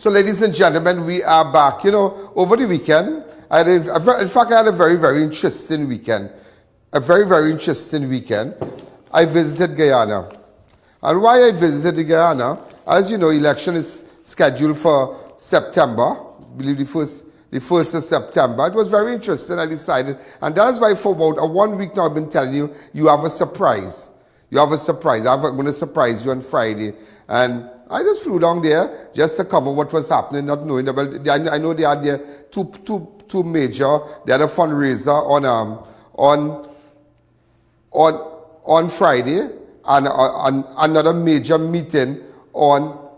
So, ladies and gentlemen, we are back. You know, over the weekend, I had a very, very interesting weekend. A very, very interesting weekend. I visited Guyana. And why I visited Guyana, as you know, election is scheduled for September, I believe the 1st of September. It was very interesting, I decided. And that is why for about 1 week now I've been telling you, you have a surprise. You have a surprise. I'm going to surprise you on Friday. And I just flew down there just to cover what was happening, not knowing about. I know they had their two major. They had a fundraiser on Friday and another major meeting on,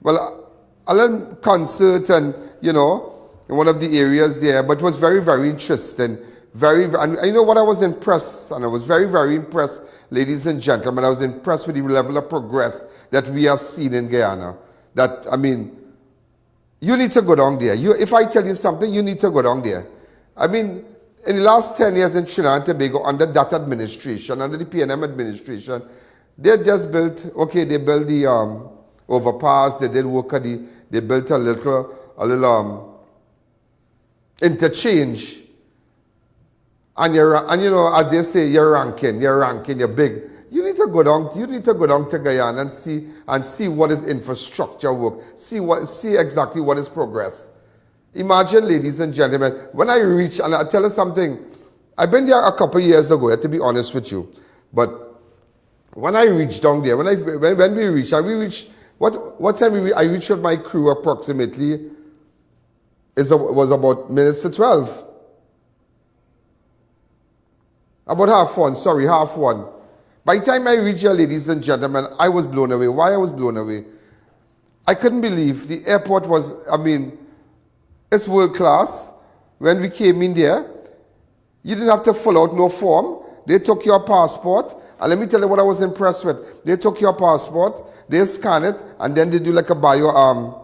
well, a little concert and, you know, in one of the areas there. But it was very, very interesting. And you know what, I was impressed, and I was very, very impressed, ladies and gentlemen. I was impressed with the level of progress that we are seeing in Guyana. That, I mean, you need to go down there. If I tell you something, you need to go down there. I mean, in the last 10 years in Trinidad and Tobago, under that administration, under the PNM administration, they just built, okay, they built the overpass, they did work they built a little interchange. And you know, as they say, you're ranking, you're big. You need to go down to Guyana and see what is infrastructure work. See exactly what is progress. Imagine, ladies and gentlemen, when I reach, and I'll tell you something, I've been there a couple of years ago, to be honest with you. But when I reached down there, when we reached, what time I reached with my crew approximately, was about minutes to 12. About half one. By the time I reached here, ladies and gentlemen, I was blown away. Why I was blown away? I couldn't believe the airport was, I mean, it's world class. When we came in there, you didn't have to fill out no form. They took your passport. And let me tell you what I was impressed with. They took your passport, they scan it, and then they do like a bio,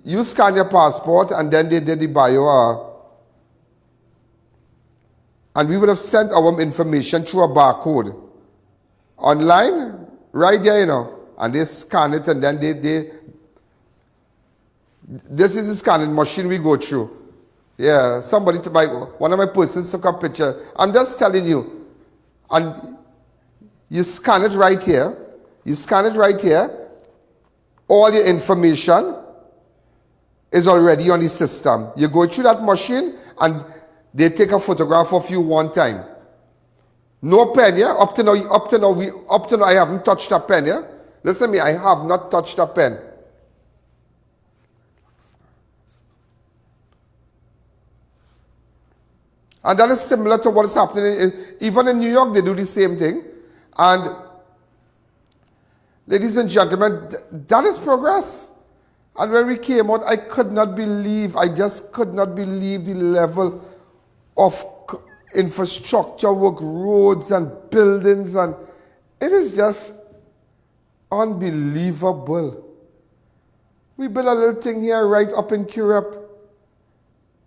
you scan your passport, and then they did the bio, and we would have sent our information through a barcode online, right there, you know. And they scan it, and then this is the scanning machine we go through. Yeah, one of my persons took a picture. I'm just telling you. And you scan it right here. All your information is already on the system. You go through that machine, and they take a photograph of you one time. No pen, yeah? Up to now, I haven't touched a pen, yeah? Listen to me, I have not touched a pen. And that is similar to what is happening even in New York. They do the same thing. And ladies and gentlemen, that is progress. And when we came out, I just could not believe the level of infrastructure work, roads and buildings, and it is just unbelievable. We built a little thing here right up in Europe.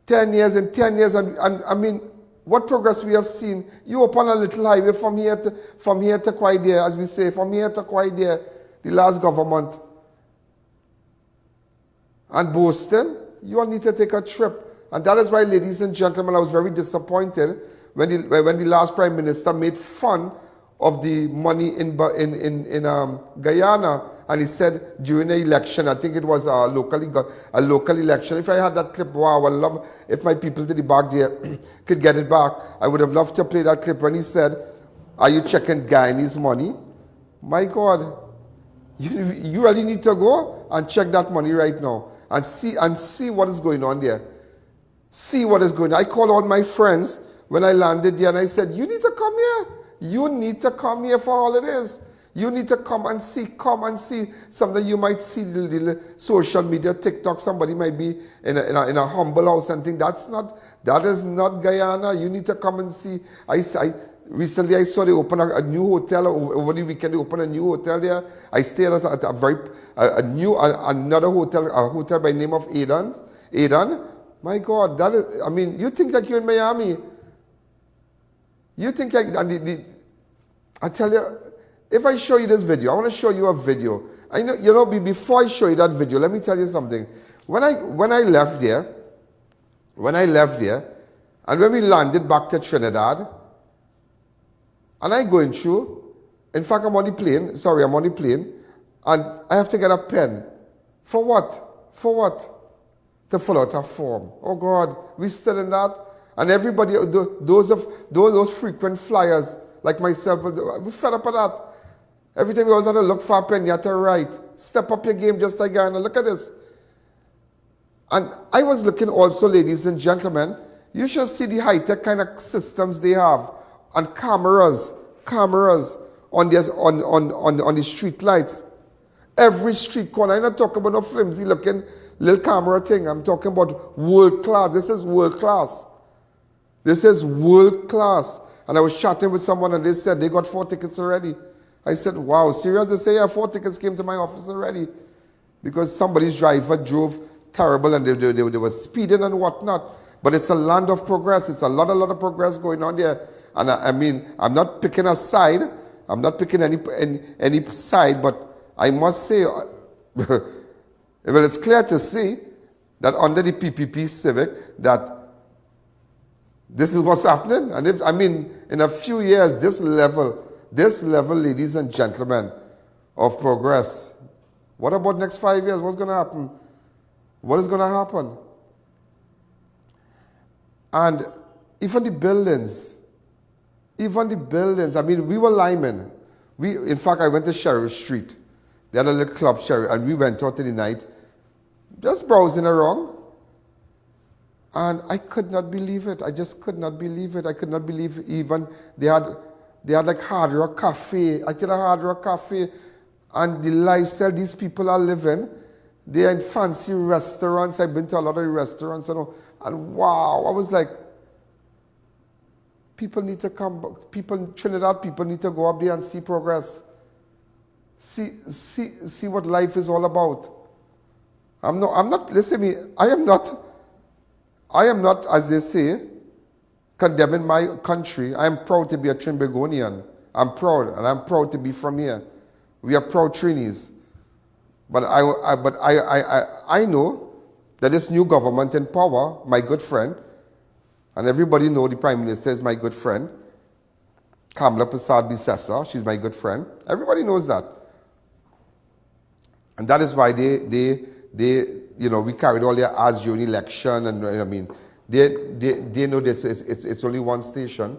10 years, and I mean, what progress we have seen. You open a little highway from here to quite there, as we say, from here to quite there, the last government. And Boston, you all need to take a trip. And that is why, ladies and gentlemen, I was very disappointed when the last Prime Minister made fun of the money in Guyana. And he said during the election, I think it was a local election. If I had that clip, wow, I would love if my people to the back there could get it back. I would have loved to play that clip when he said, "Are you checking Guyanese money?" My God, you really need to go and check that money right now and see what is going on there. See what is going on. I called all my friends when I landed there, and I said, "You need to come here. You need to come here for all it is. You need to come and see something. You might see the social media, TikTok, somebody might be in a humble house and think that is not Guyana. You need to come and see. Recently I saw they open a new hotel over the weekend. They opened a new hotel there. I stayed at another hotel, a hotel by the name of I.A.N. My God, that is, I mean, you think like you're in Miami. You think like, I tell you, if I show you this video, I want to show you a video. I know, you know, before I show you that video, let me tell you something. When I left there, and when we landed back to Trinidad, and I going through, in fact, I'm on the plane, and I have to get a pen. For what? For what? To fill out a form. Oh God, we still in that? And everybody, those frequent flyers, like myself, we fed up at that. Every time you always had to look for a pen, you had to write. Step up your game just like Guyana. Look at this. And I was looking also, ladies and gentlemen, you should see the high-tech kind of systems they have. And cameras on the street lights. Every street corner. I'm not talking about no flimsy looking little camera thing. I'm talking about world class. This is world class. This is world class. And I was chatting with someone and they said they got 4 tickets already. I said, wow, serious? They say, yeah, 4 tickets came to my office already. Because somebody's driver drove terrible and they were speeding and whatnot. But it's a land of progress. It's a lot of progress going on there. And I mean, I'm not picking a side. I'm not picking any side, but I must say, well, it's clear to see that under the PPP civic, that this is what's happening. And if, I mean, in a few years, this level, ladies and gentlemen, of progress, what about next 5 years? What's going to happen? What is going to happen? And even the buildings, I mean, we were linemen. In fact, I went to Sheriff Street. They had a little club, Sheriff, and we went out in the night, just browsing around. And I could not believe it. I just could not believe it. I could not believe even they had like Hard Rock Cafe. I tell you, Hard Rock Cafe, and the lifestyle these people are living. They're in fancy restaurants. I've been to a lot of the restaurants, and wow, I was like, people need to come. Trinidad people need to go up there and see progress. See what life is all about. I'm not. Listen to me. I am not, as they say, condemning my country. I am proud to be a Trinbagonian. I'm proud, and I'm proud to be from here. We are proud Trinis. But I know that this new government in power, my good friend, and everybody know the Prime Minister is my good friend, Kamala Persad-Bissessar, she's my good friend. Everybody knows that. And that is why they you know, we carried all their ads during election, and I mean, they know this. It's only one station,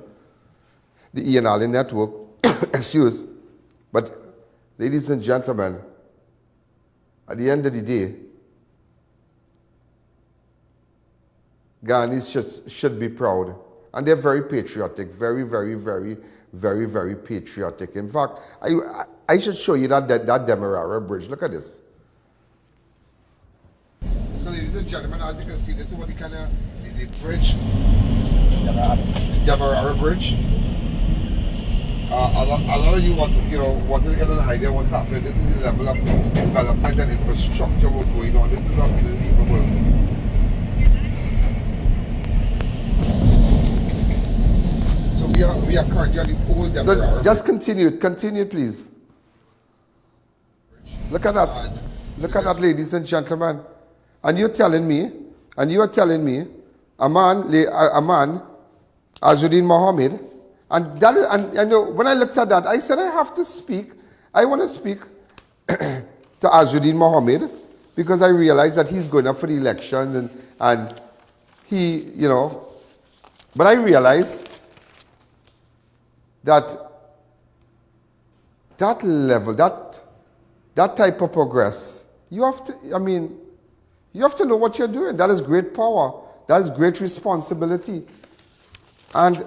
the Ian Alleyne network. Excuse, but ladies and gentlemen, at the end of the day, Ghanaians should be proud, and they're very patriotic, very patriotic. In fact, I should show you that Demerara Bridge. Look at this. So, ladies and gentlemen, as you can see, this is what the kind of the bridge, Demerara Bridge. A lot of you wanted to get an idea of what's happening. This is the level of development and infrastructure what's going on. This is unbelievable. So we are currently on the old Demerara. Just continue, please. Look at that. Look at that, ladies and gentlemen. And you are telling me, a man, Azruddin Mohamed, and that is, and you know, when I looked at that, I said I have to speak. I want to speak to Azruddin Mohamed because I realized that he's going up for the election, and he, you know, but I realized that level, that type of progress, you have to, I mean, you have to know what you're doing. That is great power. That is great responsibility. And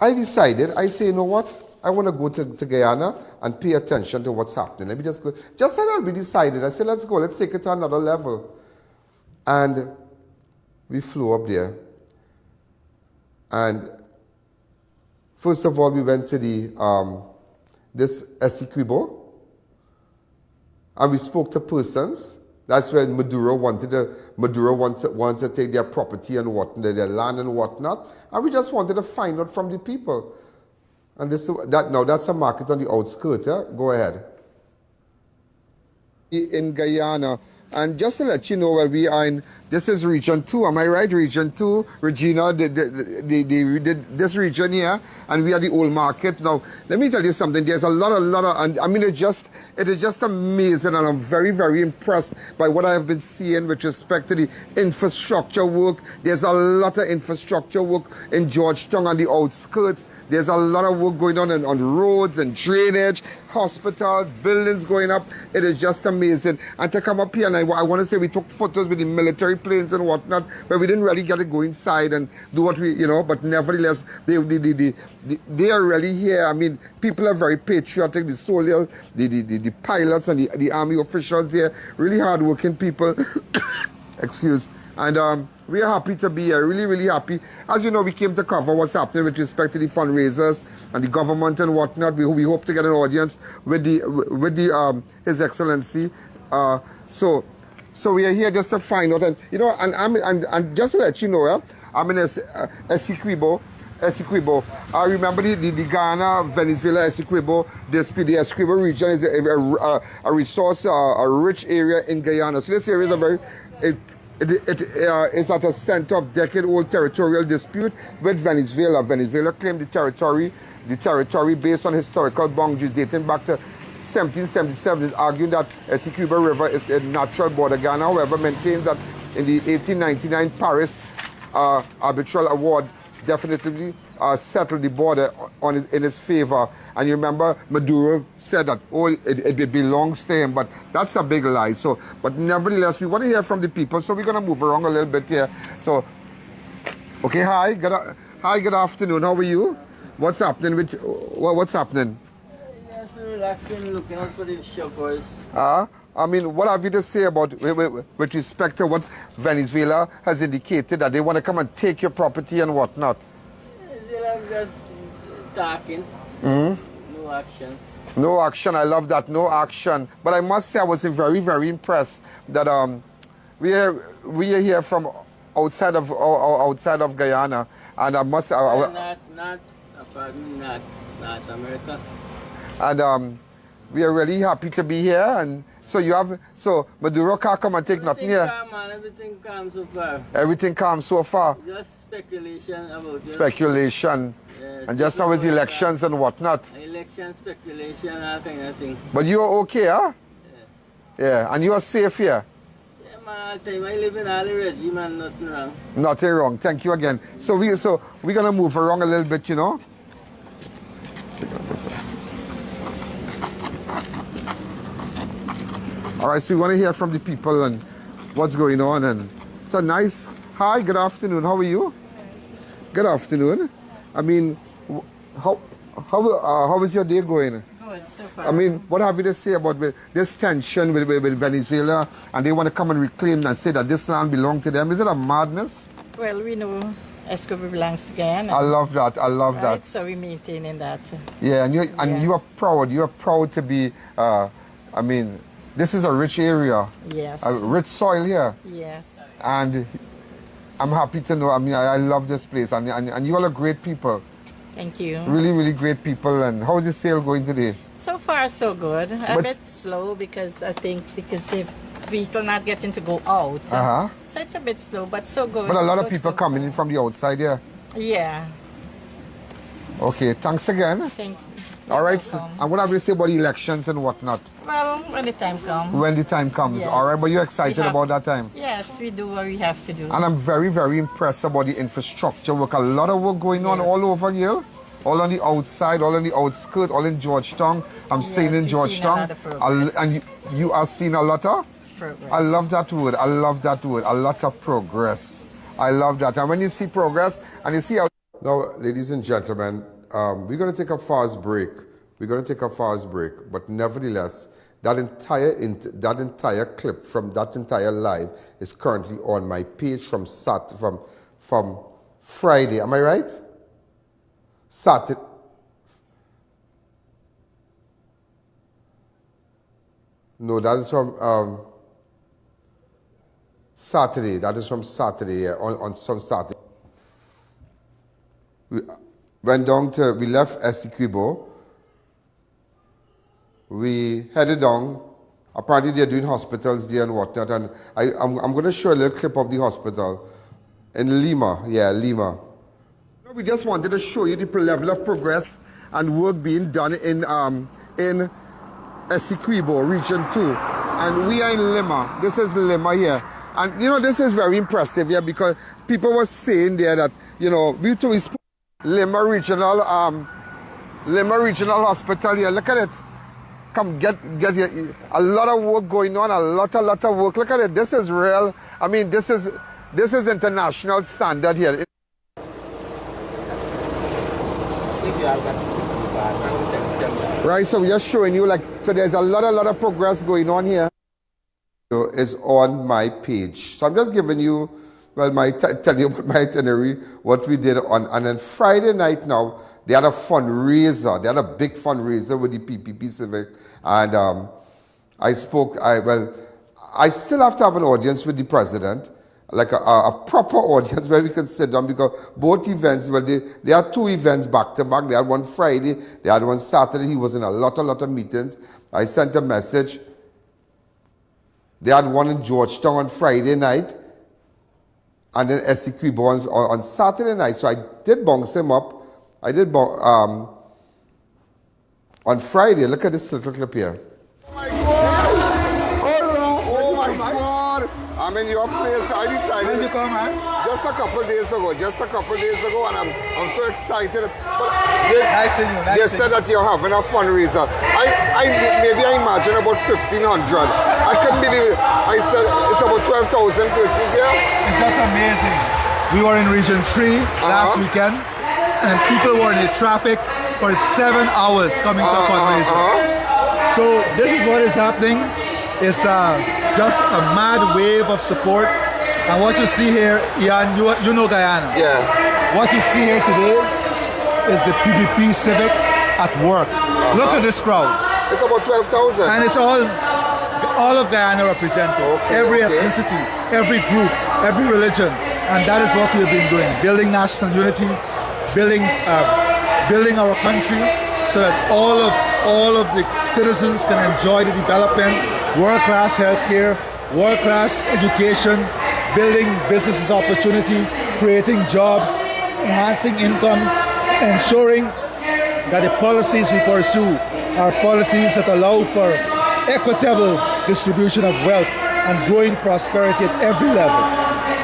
I decided, I say, you know what? I want to go to Guyana and pay attention to what's happening. Let me just go. Just like that, we decided. I said, let's go. Let's take it to another level. And we flew up there. And first of all, we went to this Essequibo. And we spoke to persons. That's when Maduro wanted to take their property and their land and whatnot. And we just wanted to find out from the people. And that's a market on the outskirts, yeah? Go ahead. In Guyana. And just to let you know where we are in, this is region 2, am I right? Region 2, Regina, this region here, and we are the old market. Now, let me tell you something, there's a lot of, and I mean, it is just amazing, and I'm very, very impressed by what I have been seeing with respect to the infrastructure work. There's a lot of infrastructure work in Georgetown on the outskirts. There's a lot of work going on roads and drainage, hospitals, buildings going up. It is just amazing. And to come up here, and I want to say we took photos with the military planes and whatnot, but we didn't really get to go inside and do what we, but nevertheless, they are really here. I mean, people are very patriotic, the soldiers, the pilots and the army officials there, really hardworking people. Excuse. And we are happy to be here, really, really happy. As you know, we came to cover what's happening with respect to the fundraisers and the government and whatnot. We hope to get an audience with His Excellency. So we are here just to find out, and and just to let you know, I'm in Essequibo. I remember the Guyana, Venezuela, Essequibo. The Essequibo region is a resource, a rich area in Guyana. So this area is a very It is at a center of decade-old territorial dispute with Venezuela. Venezuela claimed the territory based on historical boundaries dating back to 1777 is arguing that Essequibo River is a natural border. Guyana, however, maintains that in the 1899 Paris arbitral award definitively settled the border in its favor. And you remember Maduro said that, it belongs to him, but that's a big lie. So, but nevertheless, we want to hear from the people, so we're going to move around a little bit here. So, okay, hi, good afternoon. How are you? What's happening what's happening? Just relaxing, looking out for the shoppers. I mean, what have you to say about, with respect to what Venezuela has indicated, that they want to come and take your property and whatnot? Venezuela just talking. No action. No action, I love that, no action. But I must say I was very, very impressed that we are here from outside of Guyana, and I must say... Not America. And we are really happy to be here, and so Maduro can't come and take nothing here. Everything calm so far. Everything calm so far. Just speculation about it. Speculation. Yes, and just always elections and whatnot. Election, speculation, all kind of thing. But you are okay, huh? Yeah, and you are safe here. Yeah, man, all time I live in all the regime and nothing wrong. Nothing wrong. Thank you again. So we're gonna move around a little bit, All right, so we want to hear from the people and what's going on, and it's a nice. Hi, good afternoon. How are you? Good afternoon. I mean, how is your day going? Good, so far. I mean, what have you to say about this tension with Venezuela, and they want to come and reclaim and say that this land belongs to them? Is it a madness? Well, we know Essequibo belongs to Guyana. I love that. I love right? that. So we're maintaining that. Yeah, and you are proud. You are proud to be. I mean, this is a rich area. Yes. A rich soil here. Yes. And I'm happy to know. I mean, I love this place, and you all are great people. Thank you. Really, really great people. And how's the sale going today? So far, so good. A bit slow because the people not getting to go out. So it's a bit slow, but so good. But a lot of people coming in from the outside here. Yeah. Okay, thanks again. Thank you. All right, so, and what have you to say about elections and whatnot? Well, when the time comes. When the time comes, yes. All right, but you're excited about that time? Yes, we do what we have to do. And I'm very, very impressed about the infrastructure work. A lot of work going on all over here. All on the outside, all on the outskirts, all in Georgetown. I'm staying in Georgetown. And you are seeing a lot of? Progress. I love that word. I love that word. A lot of progress. I love that. And when you see progress, and you see how... Now, ladies and gentlemen, we're going to take a fast break. But nevertheless, that entire clip from that entire live is currently on my page from Friday. Am I right? Saturday. No, that is from Saturday. That is from Saturday. Yeah, on some Saturday. we left Essequibo. We headed down. Apparently they're doing hospitals there and whatnot. And I'm going to show a little clip of the hospital in Lima. Yeah, Lima. We just wanted to show you the level of progress and work being done in Essequibo, Region 2. And we are in Lima. This is Lima here. And, you know, this is very impressive here because people were saying there that, you know, Lima Regional Hospital here. Look at it. Come get here. A lot of work going on, a lot of work. Look at it. This is real. I mean, this is international standard here. Right, so we're just showing you, like, so there's a lot of progress going on here. So it's on my page. So I'm just giving you, well, telling you about my itinerary, what we did on, and then Friday night now, they had a fundraiser. They had a big fundraiser with the PPP Civic. And I still have to have an audience with the president, like a proper audience where we can sit down, because both events, well, they had two events back to back. They had one Friday, they had one Saturday. He was in a lot of meetings. I sent a message. They had one in Georgetown on Friday night, and then Essequibo on Saturday night. So I did bounce him up. I did on Friday. Look at this little clip here. Oh my God! Oh my God! I'm in your place. I decided. When did you come, man? Just a couple of days ago, and I'm so excited. But Nice seeing you. They said that you're having a fundraiser. Maybe I imagine about 1,500. I couldn't believe it. I said it's about 12,000 persons here. It's just amazing. We were in Region 3 last weekend, and people were in the traffic for 7 hours coming to a fundraiser. So this is what is happening. It's just a mad wave of support. And what you see here, Ian, you know Guyana. Yeah. What you see here today is the PPP Civic at work. Look at this crowd. It's about 12,000. And it's all of Guyana represented. Every ethnicity, every group, every religion. And that is what we've been doing. Building national unity, building our country so that all of the citizens can enjoy the development, world-class healthcare, world-class education, building businesses opportunity, creating jobs, enhancing income, ensuring that the policies we pursue are policies that allow for equitable distribution of wealth and growing prosperity at every level.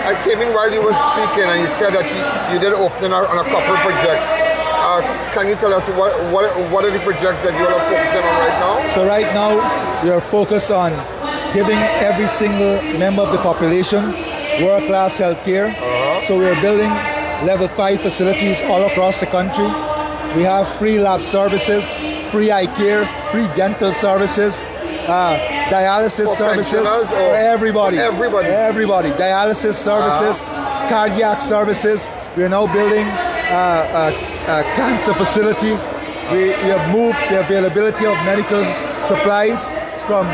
I came in while you were speaking, and you said that you did opening on a couple of projects. Can you tell us what are the projects that you are focusing on right now? So right now, we are focused on giving every single member of the population world-class health care. So we are building level 5 facilities all across the country. We have free lab services, free eye care, free dental services, dialysis services for everybody. Everybody. Dialysis services, cardiac services. We are now building a cancer facility. We have moved the availability of medical supplies from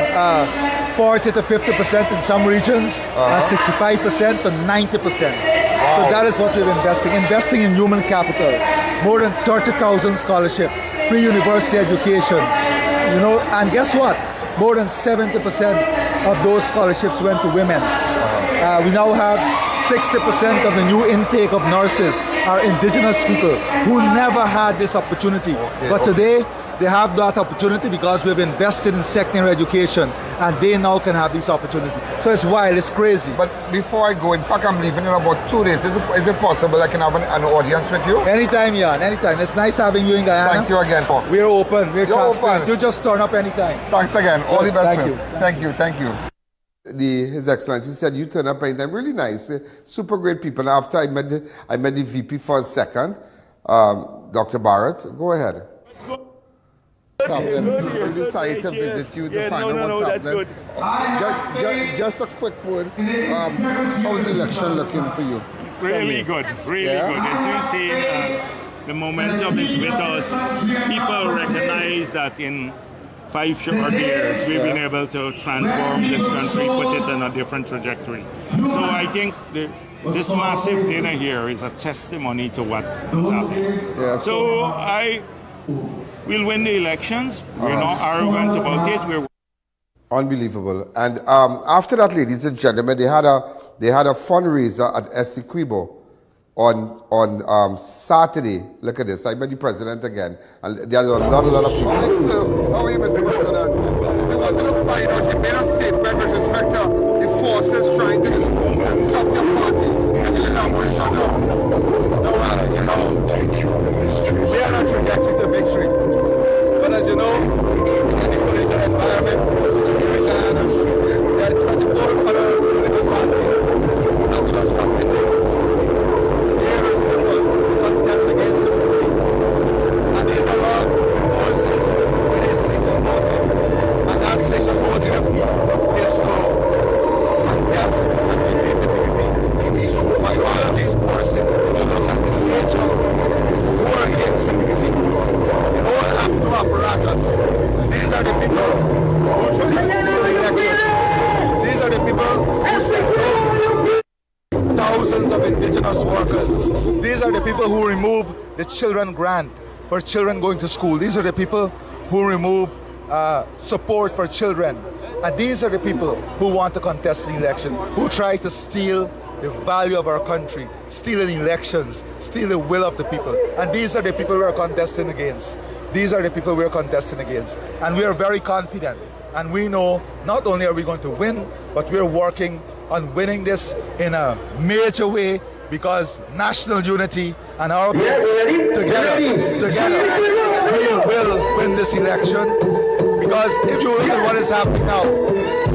40 to 50% in some regions, and 65% to 90%. So that is what we're investing in human capital. More than 30,000 scholarships, free university education. You know, and guess what? More than 70% of those scholarships went to women. We now have 60% of the new intake of nurses are indigenous people who never had this opportunity. But today, they have that opportunity because we've invested in secondary education, and they now can have this opportunity. So it's wild, it's crazy. But before I go, in fact, I'm leaving in about 2 days. Is it possible I can have an audience with you? Anytime, Ian, anytime. It's nice having you in Guyana. Thank you again, Paul. We're open, we're transparent. open. You just turn up anytime. Thanks again. All the best. Thank you. Thank you. His Excellency said you turn up anytime. Really nice, super great people. After I met the VP for a second, Dr. Barrett. Go ahead. What's happening? We decided to visit you to find out what's happening. Just a quick word. How's the election looking for you? Really good, really good. As you see, the momentum is with us. People recognize that in 5 short years, we've been able to transform this country, put it on a different trajectory. So I think this massive dinner here is a testimony to what is happening. Yeah, So we'll win the elections. We're not arrogant about it. We're unbelievable. And after that, ladies and gentlemen, they had a fundraiser at Essequibo on Saturday. Look at this. I met the president again, and there are not a lot of people. So, how are you, Mr. President? We wanted to find out. You made a statement with respect to the forces trying to stop your party. And you know, shut up. We are not rejecting the victory. But as you know, in the political environment, there are 24 other political parties that will not stop it. They are simple to contest against the party. And these are all forces with a single motive. And that single motive is to contest and defeat the PPP. But all of these forces, you look at this nature, who are against the PPP. The whole active apparatus. These are the people who try to steal the election. These are the people who send thousands of indigenous workers. These are the people who remove the children grant for children going to school. These are the people who remove support for children. And these are the people who want to contest the election, who try to steal the value of our country, steal the elections, steal the will of the people. And these are the people we are contesting against. These are the people we are contesting against. And we are very confident. And we know not only are we going to win, but we are working on winning this in a major way, because national unity and our together, we will win this election. Because if you look at what is happening now,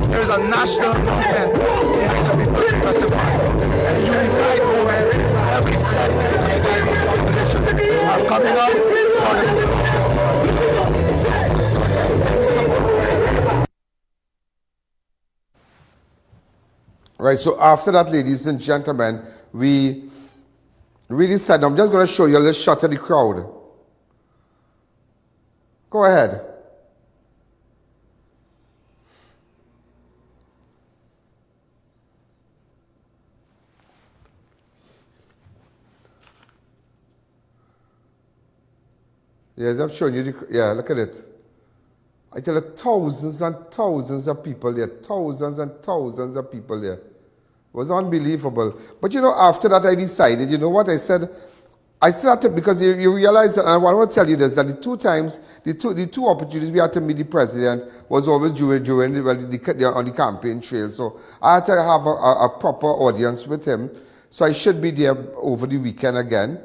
there is a national movement behind the People's Progressive Party, and a unified movement. Every segment of this population are coming up for the Right, so after that, ladies and gentlemen, we really said, I'm just going to show you a little shot of the crowd. Go ahead. Yes, I'm showing you yeah, look at it. I tell you, thousands and thousands of people there, thousands and thousands of people there. It was unbelievable. But you know, after that I decided, you know what, I said that because you realize, and I want to tell you this, that the two opportunities we had to meet the president was always during on the campaign trail. So I had to have a proper audience with him. So I should be there over the weekend again.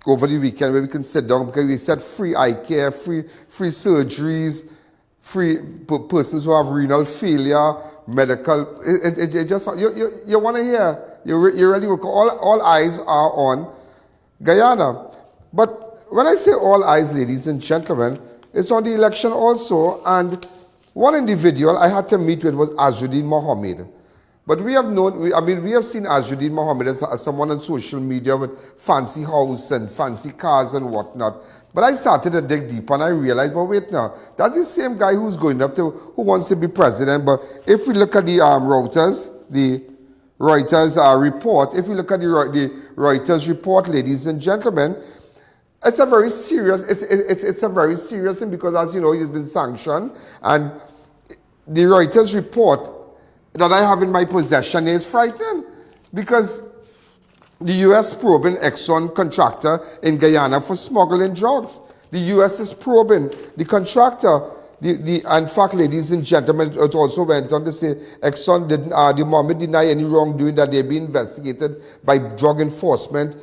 Over the weekend where we can sit down, because we said free eye care, free surgeries, free persons who have renal failure, medical. It just you want to hear. You really work. All eyes are on Guyana. But when I say all eyes, ladies and gentlemen, it's on the election also. And one individual I had to meet with was Azruddin Mohamed. But we have seen Azruddin Mohamed as someone on social media with fancy house and fancy cars and whatnot. But I started to dig deep and I realized, well, wait now, that's the same guy who wants to be president. But if we look at the Reuters report, if we look at the Reuters report, ladies and gentlemen, it's a very serious, it's a very serious thing, because as you know, he's been sanctioned, and the Reuters report that I have in my possession is frightening, because the U.S. probing Exxon contractor in Guyana for smuggling drugs. The U.S. is probing the contractor. In fact, ladies and gentlemen, it also went on to say Exxon the moment deny any wrongdoing, that they be investigated by Drug Enforcement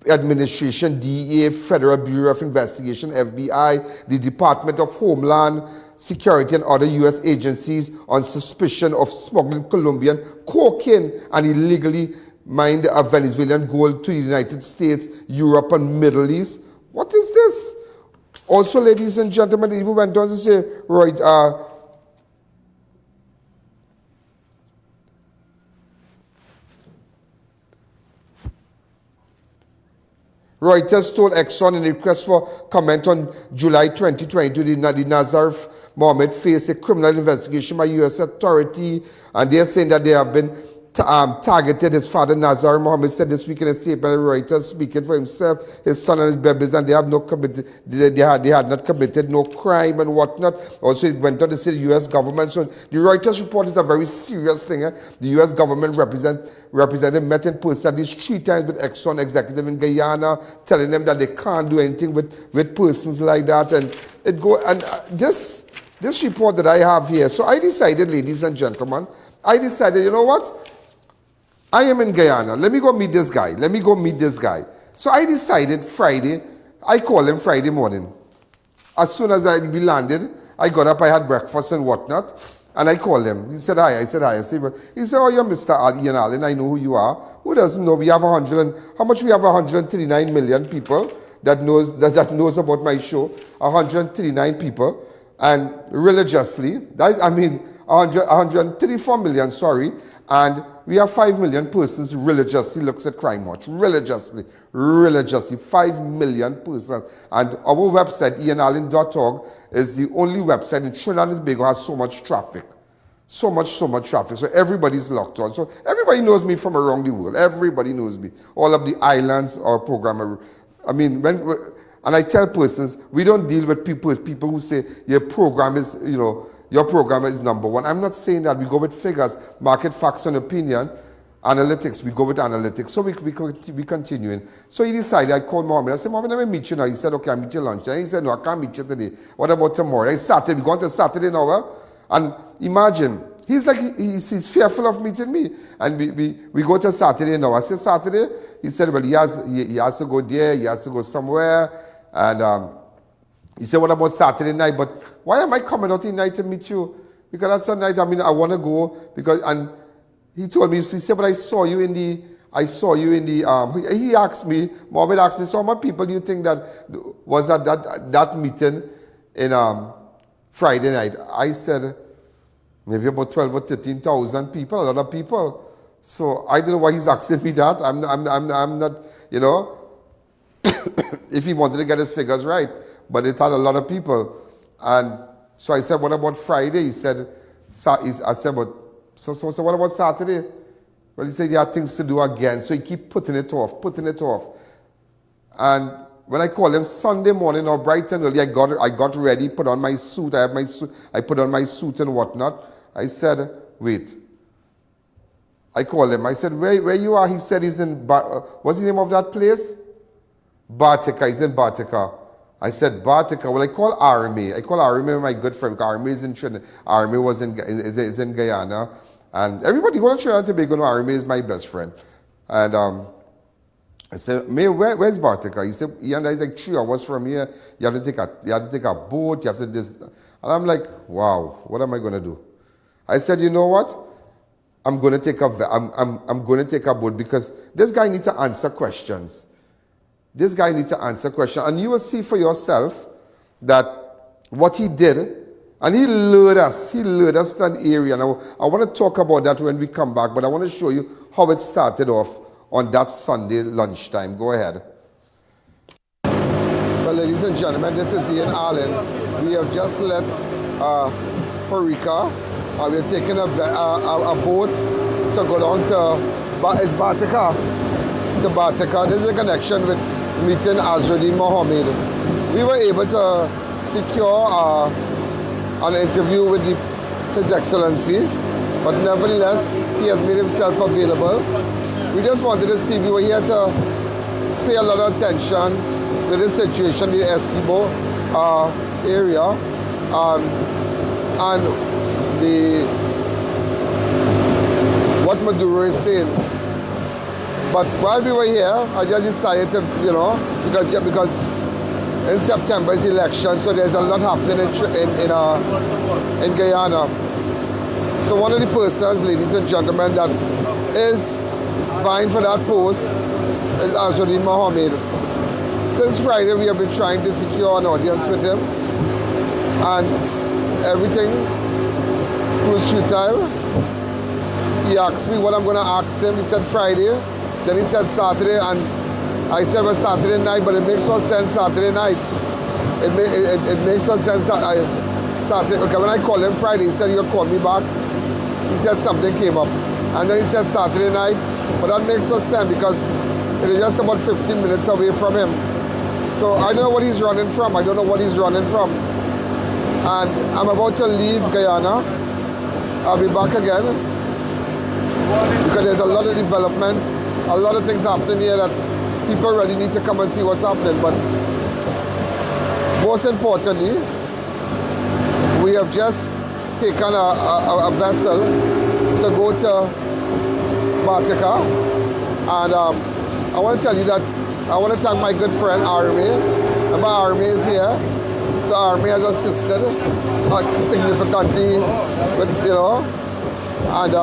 Administration, DEA, Federal Bureau of Investigation, FBI, the Department of Homeland Security, and other U.S. agencies on suspicion of smuggling Colombian cocaine and illegally mined Venezuelan gold to the United States, Europe, and Middle East. What is this? Also, ladies and gentlemen, even went on to say, Reuters told Exxon in a request for comment on July 2022 the Nazareth Mohamed faced a criminal investigation by U.S. authority, and they are saying that they have been targeted his father. Nazar Mohammed said this week in a statement at Reuters, speaking for himself, his son and his babies, and they have no committed, they had not committed no crime and whatnot. Also, it went on to say the U.S. government. So the Reuters report is a very serious thing. The U.S. government representative met in person at least 3 times with Exxon executive in Guyana, telling them that they can't do anything with persons like that. And this report that I have here. So I decided, ladies and gentlemen, you know what? I am in Guyana. Let me go meet this guy. So I decided Friday, I called him Friday morning. As soon as we landed, I got up, I had breakfast and whatnot, and I called him. He said, hi. I said, he said, oh, you're Mr. Ian Alleyne. I know who you are. Who doesn't know? We have 139 million people that knows about my show. 139 people. And religiously, 134 million, sorry, and we have 5 million persons religiously looks at Crime Watch. Religiously, 5 million persons. And our website, ianalleyne.org, is the only website in Trinidad and Tobago has so much traffic. So much traffic. So everybody's locked on. So everybody knows me from around the world. Everybody knows me. All of the islands are programmed. And I tell persons, we don't deal with people who say your program is, your program is number one. I'm not saying that. We go with figures, market facts and opinion, analytics. We go with analytics. So we continuing. So he decided, I called Mohamed. I said, Mohamed, let me meet you now. He said, okay, I'll meet you lunch. And he said, no, I can't meet you today. What about tomorrow? It's Saturday. We're going to Saturday now. And imagine, he's he's fearful of meeting me. And we go to Saturday now. I said, Saturday? He said, well, he has to go there. He has to go somewhere. And he said, what about Saturday night? But why am I coming out tonight to meet you? Because that's a night, I want to go. And he told me, he said, but I saw you in the, he asked me, Mohamed asked me, so how many people do you think that was at that meeting in Friday night? I said, maybe about 12 or 13,000 people, a lot of people. So I don't know why he's asking me that. I'm not, if he wanted to get his figures right. But it had a lot of people. And so I said, what about Friday? He said, I said, but so what about Saturday? Well, he said he had things to do again. So he keep putting it off. And when I called him Sunday morning or bright and early, I got ready, put on my suit. I put on my suit and whatnot. I said, wait. I called him. I said, where you are? He said he's in, what's the name of that place? Bartica. He's in Bartica. I said, Bartica. Well, I call Army. My good friend. Army is in Trinidad. Army is in Guyana. And everybody go to Trinidad and Tobago know Army is my best friend. And I said, where's Bartica? He said, Ian, it's like 3 hours from here. You have to take a boat. You have to this. And I'm like, wow, what am I going to do? I said, you know what? I'm going to take a boat because this guy needs to answer questions. And you will see for yourself that what he did, and he lured us to an area. Now, I want to talk about that when we come back, but I want to show you how it started off on that Sunday lunchtime. Go ahead. Well, ladies and gentlemen, this is Ian Alleyne. We have just left Bartica. We're taking a boat to go down to Bartica. This is a connection with meeting Azruddin Mohamed. We were able to secure an interview with His Excellency, but nevertheless, he has made himself available. We just wanted to see, we were here to pay a lot of attention to the situation in the Essequibo area and what Maduro is saying. But while we were here, I just decided to, because in September is election, so there's a lot happening in Guyana. So one of the persons, ladies and gentlemen, that is vying for that post is Azruddin Mohamed. Since Friday, we have been trying to secure an audience with him, and everything was futile. He asked me what I'm going to ask him. He said Friday. Then he said Saturday, and I said, well, Saturday night, but it makes no sense Saturday night. It makes no sense Saturday. Okay, when I called him Friday, he said he'll call me back. He said something came up. And then he said Saturday night, but that makes no sense because it is just about 15 minutes away from him. So I don't know what he's running from. I don't know what he's running from. And I'm about to leave Guyana. I'll be back again because there's a lot of development, a lot of things happening here that people really need to come and see what's happening. But most importantly, we have just taken a vessel to go to Bartica. And I want to tell you that I want to thank my good friend Army. And my Army is here. So Army has assisted significantly with, you know, and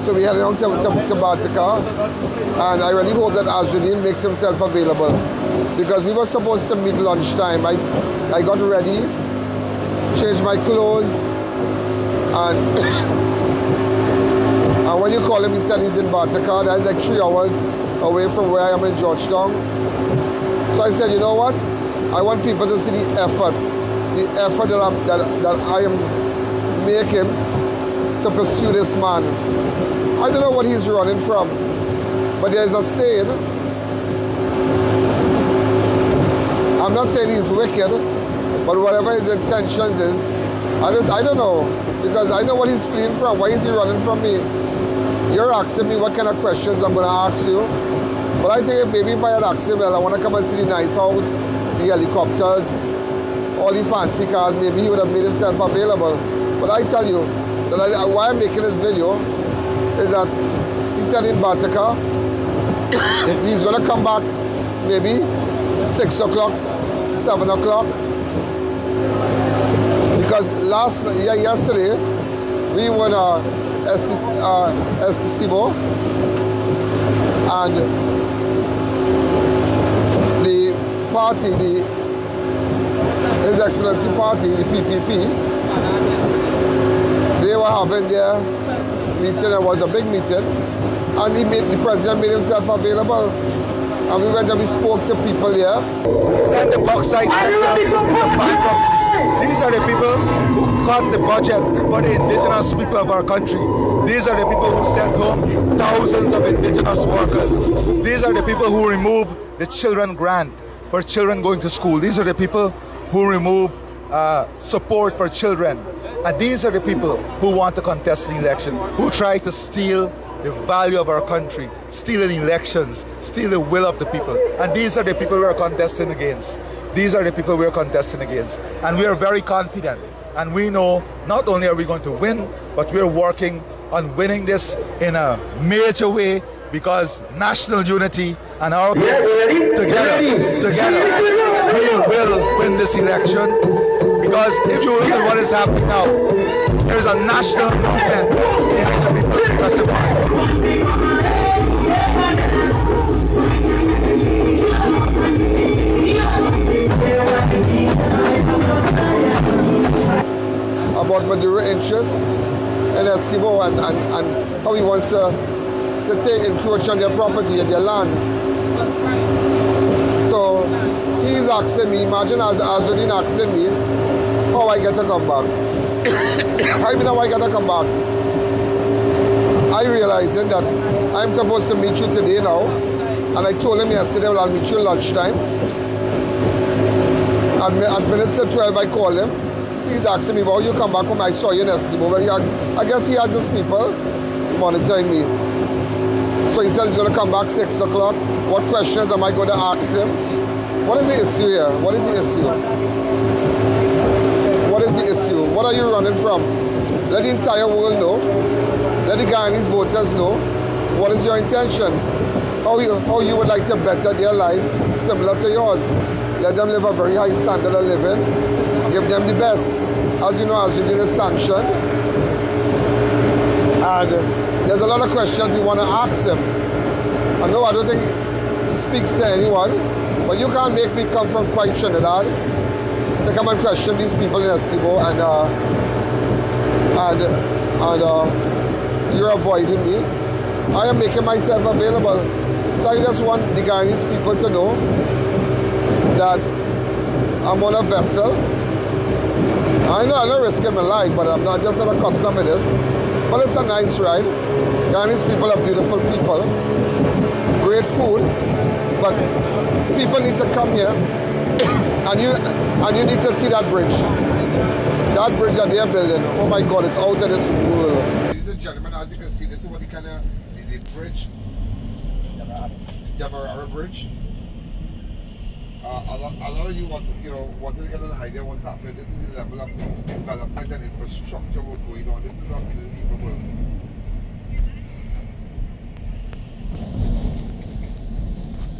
so we headed down to Bartica, and I really hope that Azruddin makes himself available because we were supposed to meet lunchtime. I got ready, changed my clothes, and and when you call him, he said he's in Bartica. That's like 3 hours away from where I am in Georgetown. So I said, you know what? I want people to see the effort that I am making to pursue this man. I don't know what he's running from, but there's a saying. I'm not saying he's wicked, but whatever his intentions is, I don't know, because I know what he's fleeing from. Why is he running from me? You're asking me what kind of questions I'm going to ask you, but I think maybe if I had asked him, well, I want to come and see the nice house, the helicopters, all the fancy cars, maybe he would have made himself available. But I tell you, that why I'm making this video is that he said in Bartica, he's going to come back maybe 6 o'clock, 7 o'clock. Because yesterday, we went Essequibo, and the party, His Excellency Party, the PPP, they were having their meeting. It was a big meeting, and the president made himself available. And we went and we spoke to people here. Send the bauxite sector into bankruptcy. These are the people who cut the budget for the indigenous people of our country. These are the people who sent home thousands of indigenous workers. These are the people who remove the children grant for children going to school. These are the people who remove support for children. And these are the people who want to contest the election, who try to steal the value of our country, steal the elections, steal the will of the people. And these are the people we are contesting against. These are the people we are contesting against. And we are very confident. And we know not only are we going to win, but we are working on winning this in a major way because national unity and our together, we will win this election. Because if you look at what is happening now, there is a national movement behind the People's Progressive Party. About Maduro interests in Essequibo and how he wants to encroach on their property and their land. So he's asking me, imagine Azruddin asking me how I get to come back. I mean how I get to come back. I realizing that I'm supposed to meet you today now, and I told him yesterday, well, I'll meet you lunchtime. At minutes to 12 I called him. He's asking me, well, you come back from I saw you in Essequibo. Well, I guess he has his people monitoring me. So he said he's going to come back 6 o'clock. What questions am I going to ask him? What is the issue here? What is the issue? What is the issue? What are you running from? Let the entire world know. Let the Guyanese voters know. What is your intention? How you would like to better their lives similar to yours. Let them live a very high standard of living. Give them the best. As you know, Azruddin is sanctioned. And there's a lot of questions we want to ask him. I know I don't think he speaks to anyone, but you can't make me come from quite Trinidad to come and question these people in Essequibo and you're avoiding me. I am making myself available. So I just want the Guyanese people to know that I'm on a vessel. I know I'm not risking my life, but I'm just not accustomed to this. Well, it's a nice ride. Guyanese people are beautiful people. Great food. But people need to come here and you need to see that bridge. That bridge that they're building, oh my God, it's out of this world. Ladies and gentlemen, as you can see, this is what the kind of the bridge, Demerara Bridge. A lot of you want to get an idea what's happening. This is the level of development and infrastructure what's going on. This is unbelievable.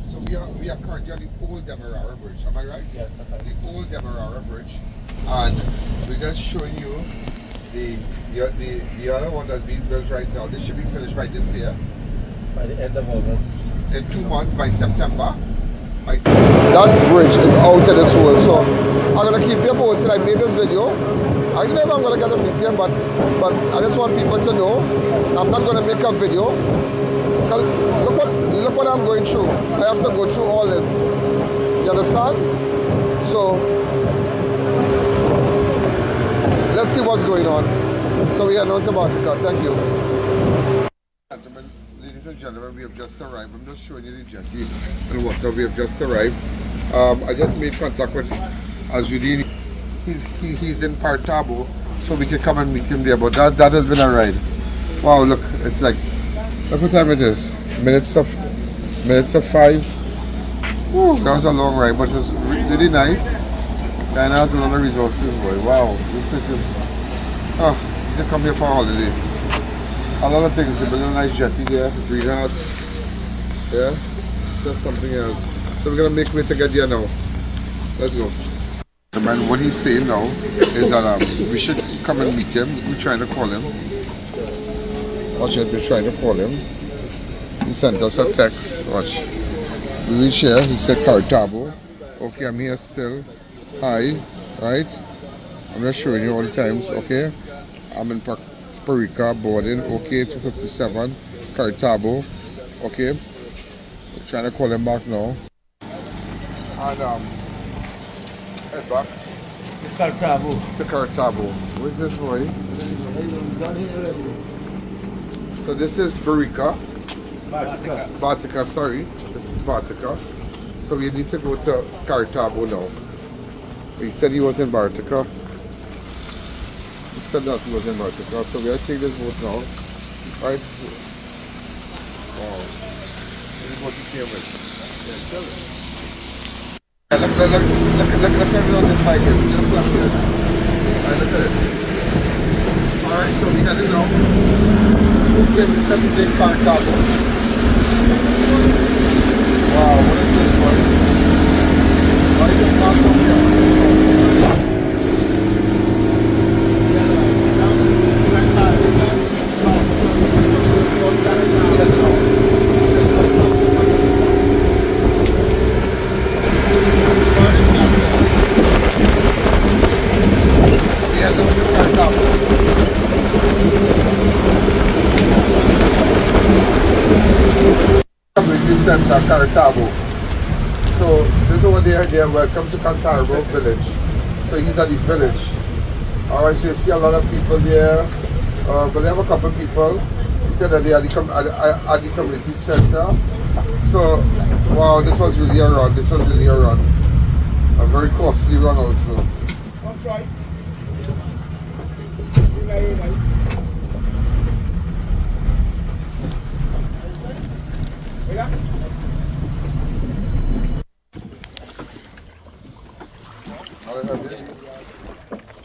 So we are currently on the old Demerara Bridge, am I right? Yes, okay. The old Demerara Bridge, and we're just showing you the other one that's being built right now. This should be finished by this year. By the end of August. In 2 months, by September. That bridge is out of this world, so I'm gonna keep you posted. I made this video. I don't know if I'm gonna get a meeting, but I just want people to know I'm not gonna make a video. Look what I'm going through. I have to go through all this. You understand? So let's see what's going on. So we are now to Bartica. Thank you. Ladies and gentlemen, we have just arrived. I'm just showing you the jetty and whatnot. We have just arrived. I just made contact with Azruddin. He's in Kartabo, so we can come and meet him there. But that has been a ride. Wow, look, it's like, look what time it is. Minutes of 5. Woo, that was a long ride, but it was really nice. Guyana has a lot of resources, boy. Wow, this place is, you can come here for a holiday. A lot of things. They built a nice jetty there, green hat. Yeah, it's just something else. So we're gonna make way to get there now. Let's go. Man, what he's saying now is that we should come and meet him. We're trying to call him. Watch it, we're trying to call him. He sent us a text. Watch. We reach here. He said Kartabo. Okay, I'm here still. Hi, right? I'm just showing you all the times. Okay, I'm in Bartica boarding. Okay, 257 Kartabo. Okay, we're trying to call him back now. And head back To Kartabo. to Kartabo. Where's this boy? So this is Bartica. Bartica, sorry. This is Bartica. So we need to go to Kartabo now. He said he was in Bartica. He said that he was in Bartica. So we are taking this boat now. Right? Wow. This is what he came with. Yeah, look at it on this side here. Just left here. Right, look at it. Alright, so we headed now. This boat here, we said we take Kartabo. Wow, what is this one? Why is this not from here? Yeah, look at this Kartabo. Community Center, Kartabo. So this is what they are there. Welcome to Kartabo village. So he's at the village. Alright, so you see a lot of people there. But they have a couple of people. He said that they are at the community center. So wow, this was really a run. This was really a run. A very costly run also. That's right.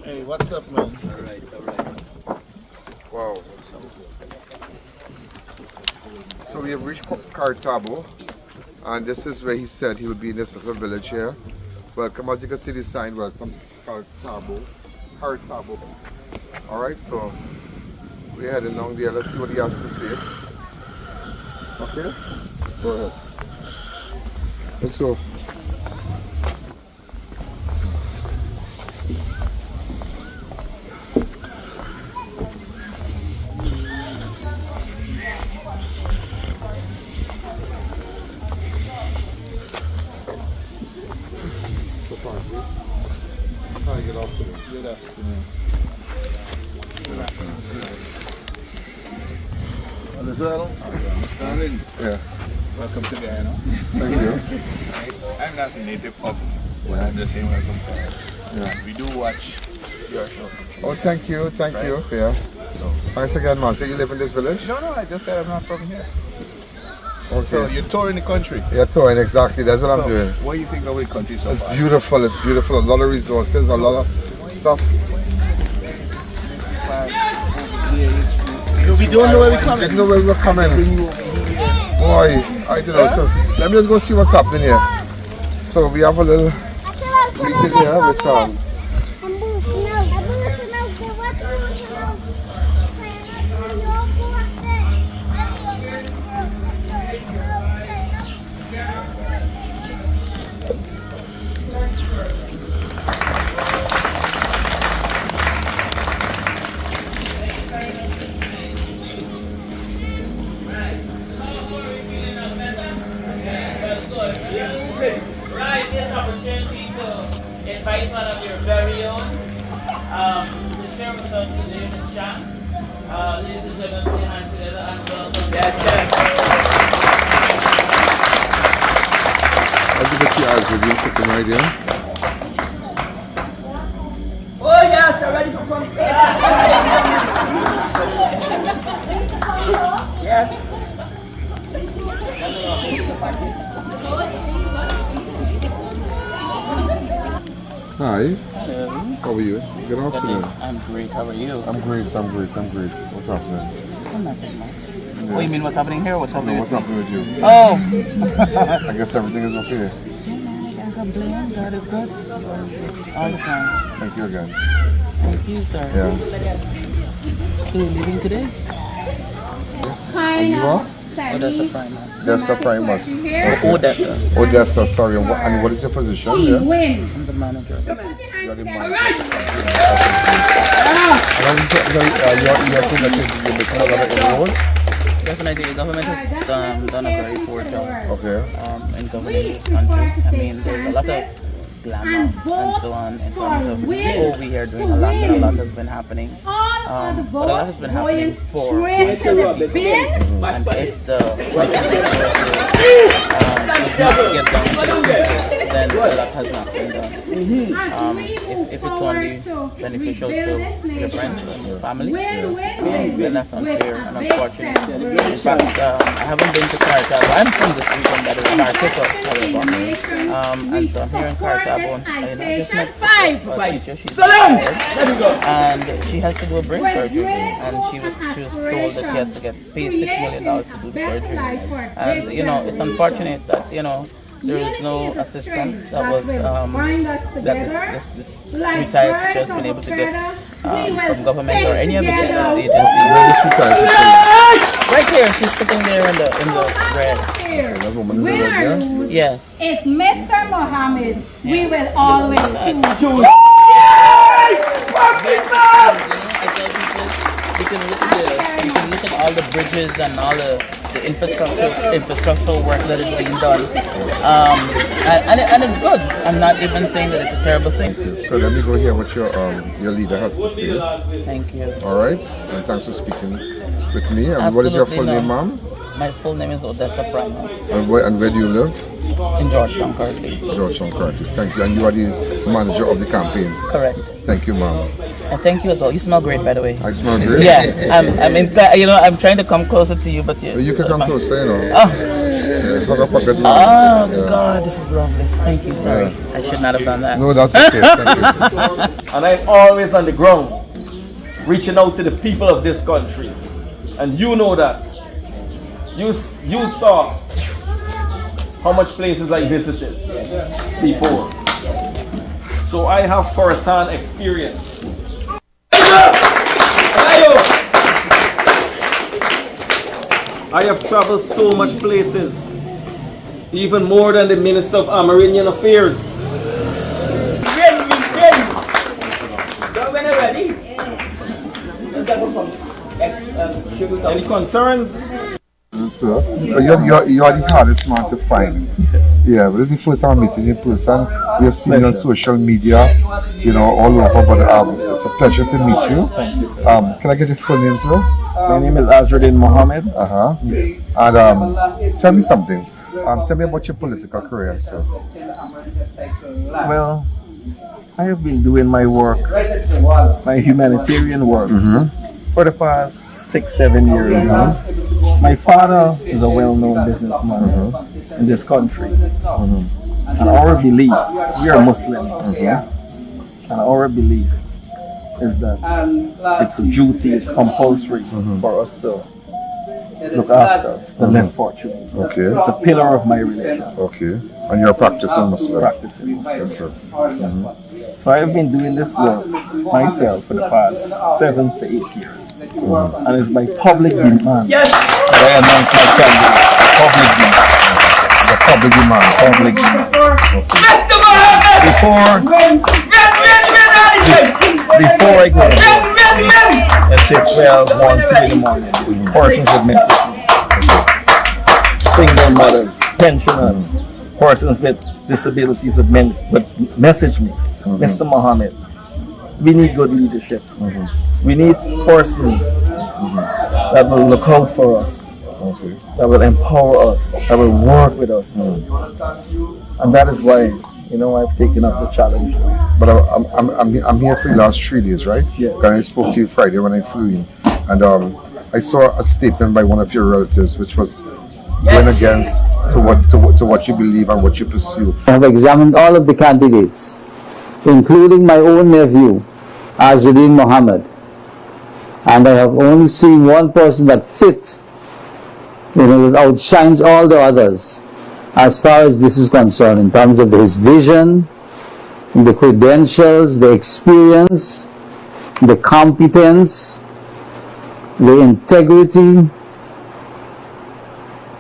Hey, what's up, man? Alright. Wow. So we have reached Kartabo, and this is where he said he would be in this little village here. Welcome, as you can see the sign, welcome to Kartabo. Alright, so we're heading along there. Let's see what he has to say. Okay? Go ahead. Let's go. Well, Stalin, Yeah. welcome to Guyana. Thank you. I'm not a native of, but I'm just saying welcome. Yeah. We do watch your show. Oh, thank you. Thank you. Yeah. Thanks again, man. So you live in this village? No, I just said I'm not from here. Okay. So you're touring the country. Yeah, touring, exactly. That's what I'm So, doing. what do you think of the country so It's far? beautiful. It's beautiful. A lot of resources, a lot of stuff. We don't know where we're coming. Didn't know where we were coming. Boy, I don't know. So let me just go see what's happening here. So we have a little meeting here with Right, this opportunity to invite one of your very own to share with us today, Ms. Chance. Ladies and gentlemen, put your hands together and welcome. I'll give it to you as review sitting right here. Oh yes, I'm ready for conflict. Yes. Hi. How are you? Good afternoon. I'm great. How are you? I'm great. What's happening? I'm not good, man. What do you mean? What's happening here? What's happening? What's happening with you? Oh, I guess everything is okay. I can't complain. God is good. All the time. Thank you again. Thank you, sir. Yeah. So you're leaving today? And you are? Odessa Primus. Odessa Primus. Odessa. Odessa, sorry. And what is your position here? I'm the manager. You're the manager. You're saying that you're making a lot of inroads? Definitely, the government has done a very poor job Okay. in governing this country. I mean, there's a lot of glamour and so on in terms of we are doing a lot, and a lot has been happening. But a lot has been happening for and if the get done, then a lot has not been done. If it's only beneficial to your friends and your family, then that's unfair and unfortunate. In fact, I haven't been to Kartabo. I'm from this region, that is Bartica, however. And so I'm here in Kartabo. And I just met a teacher. She's retired, and she has to do a brain surgery. And she was told that she has to get paid $6 million to do the surgery. And it's unfortunate that there is no assistance that was that this retired teacher has been able to get from government or any of the guidance agencies. Right here, she's sitting there in the red. Yes. If Mr. Mohamed, we will always choose. You can look at all the bridges and all the infrastructural work that is being done, and it's good. I'm not even saying that it's a terrible thing. So let me go hear what your leader has to say. Thank you. All right, and thanks for speaking with me. And what is your full name, ma'am? My full name is Odessa Primus. And where do you live? In Georgetown, currently. Georgetown, currently. Thank you. And you are the manager of the campaign. Correct. Thank you, ma'am. And thank you as well. You smell great, by the way. I smell great. Yeah, I'm trying to come closer to you, but you can come closer, Oh. Yeah, God, this is lovely. Thank you. Sorry, I should not have done that. No, that's okay. Thank you. And I'm always on the ground, reaching out to the people of this country. And you know that. You saw how much places I visited before. So I have first-hand experience. I have traveled so much places, even more than the Minister of Amerindian Affairs. Any concerns? Sir, you are the hardest man to find. Yeah, but this is the first time I'm meeting you in person. We have seen you on social media, you know, all over, but it's a pleasure to meet you. Thank you, sir. Can I get your full name, sir? My name is Azruddin Mohamed. Yes. And tell me something. Tell me about your political career, sir. Well, I have been doing my work, my humanitarian work, for the past 6-7 years now. My father is a well-known businessman in this country. And our belief, we are Muslims, and our belief is that it's a duty, it's compulsory for us to look after the less fortunate. Okay. It's a pillar of my religion. Okay. And you're a practicing Muslim? Practicing Muslim. Yes, sir. So I have been doing this work myself for the past 7 to 8 years. And it's by public demand that I announced my candidate. Public demand. Before I go to let's say 12, 1, 2 in the morning, persons would message me. Single mothers, pensioners, persons with disabilities would message me. Mr. Mohammed, we need good leadership. We need persons that will look out for us, that will empower us, that will work with us. And that is why, you know, I've taken up the challenge. But I'm here for the last 3 days, right? Yes. And I spoke to you Friday when I flew in. And I saw a statement by one of your relatives which was going against to what you believe and what you pursue. I have examined all of the candidates, including my own nephew, Azruddin Mohamed. And I have only seen one person that fit, that outshines all the others as far as this is concerned, in terms of his vision, the credentials, the experience, the competence, the integrity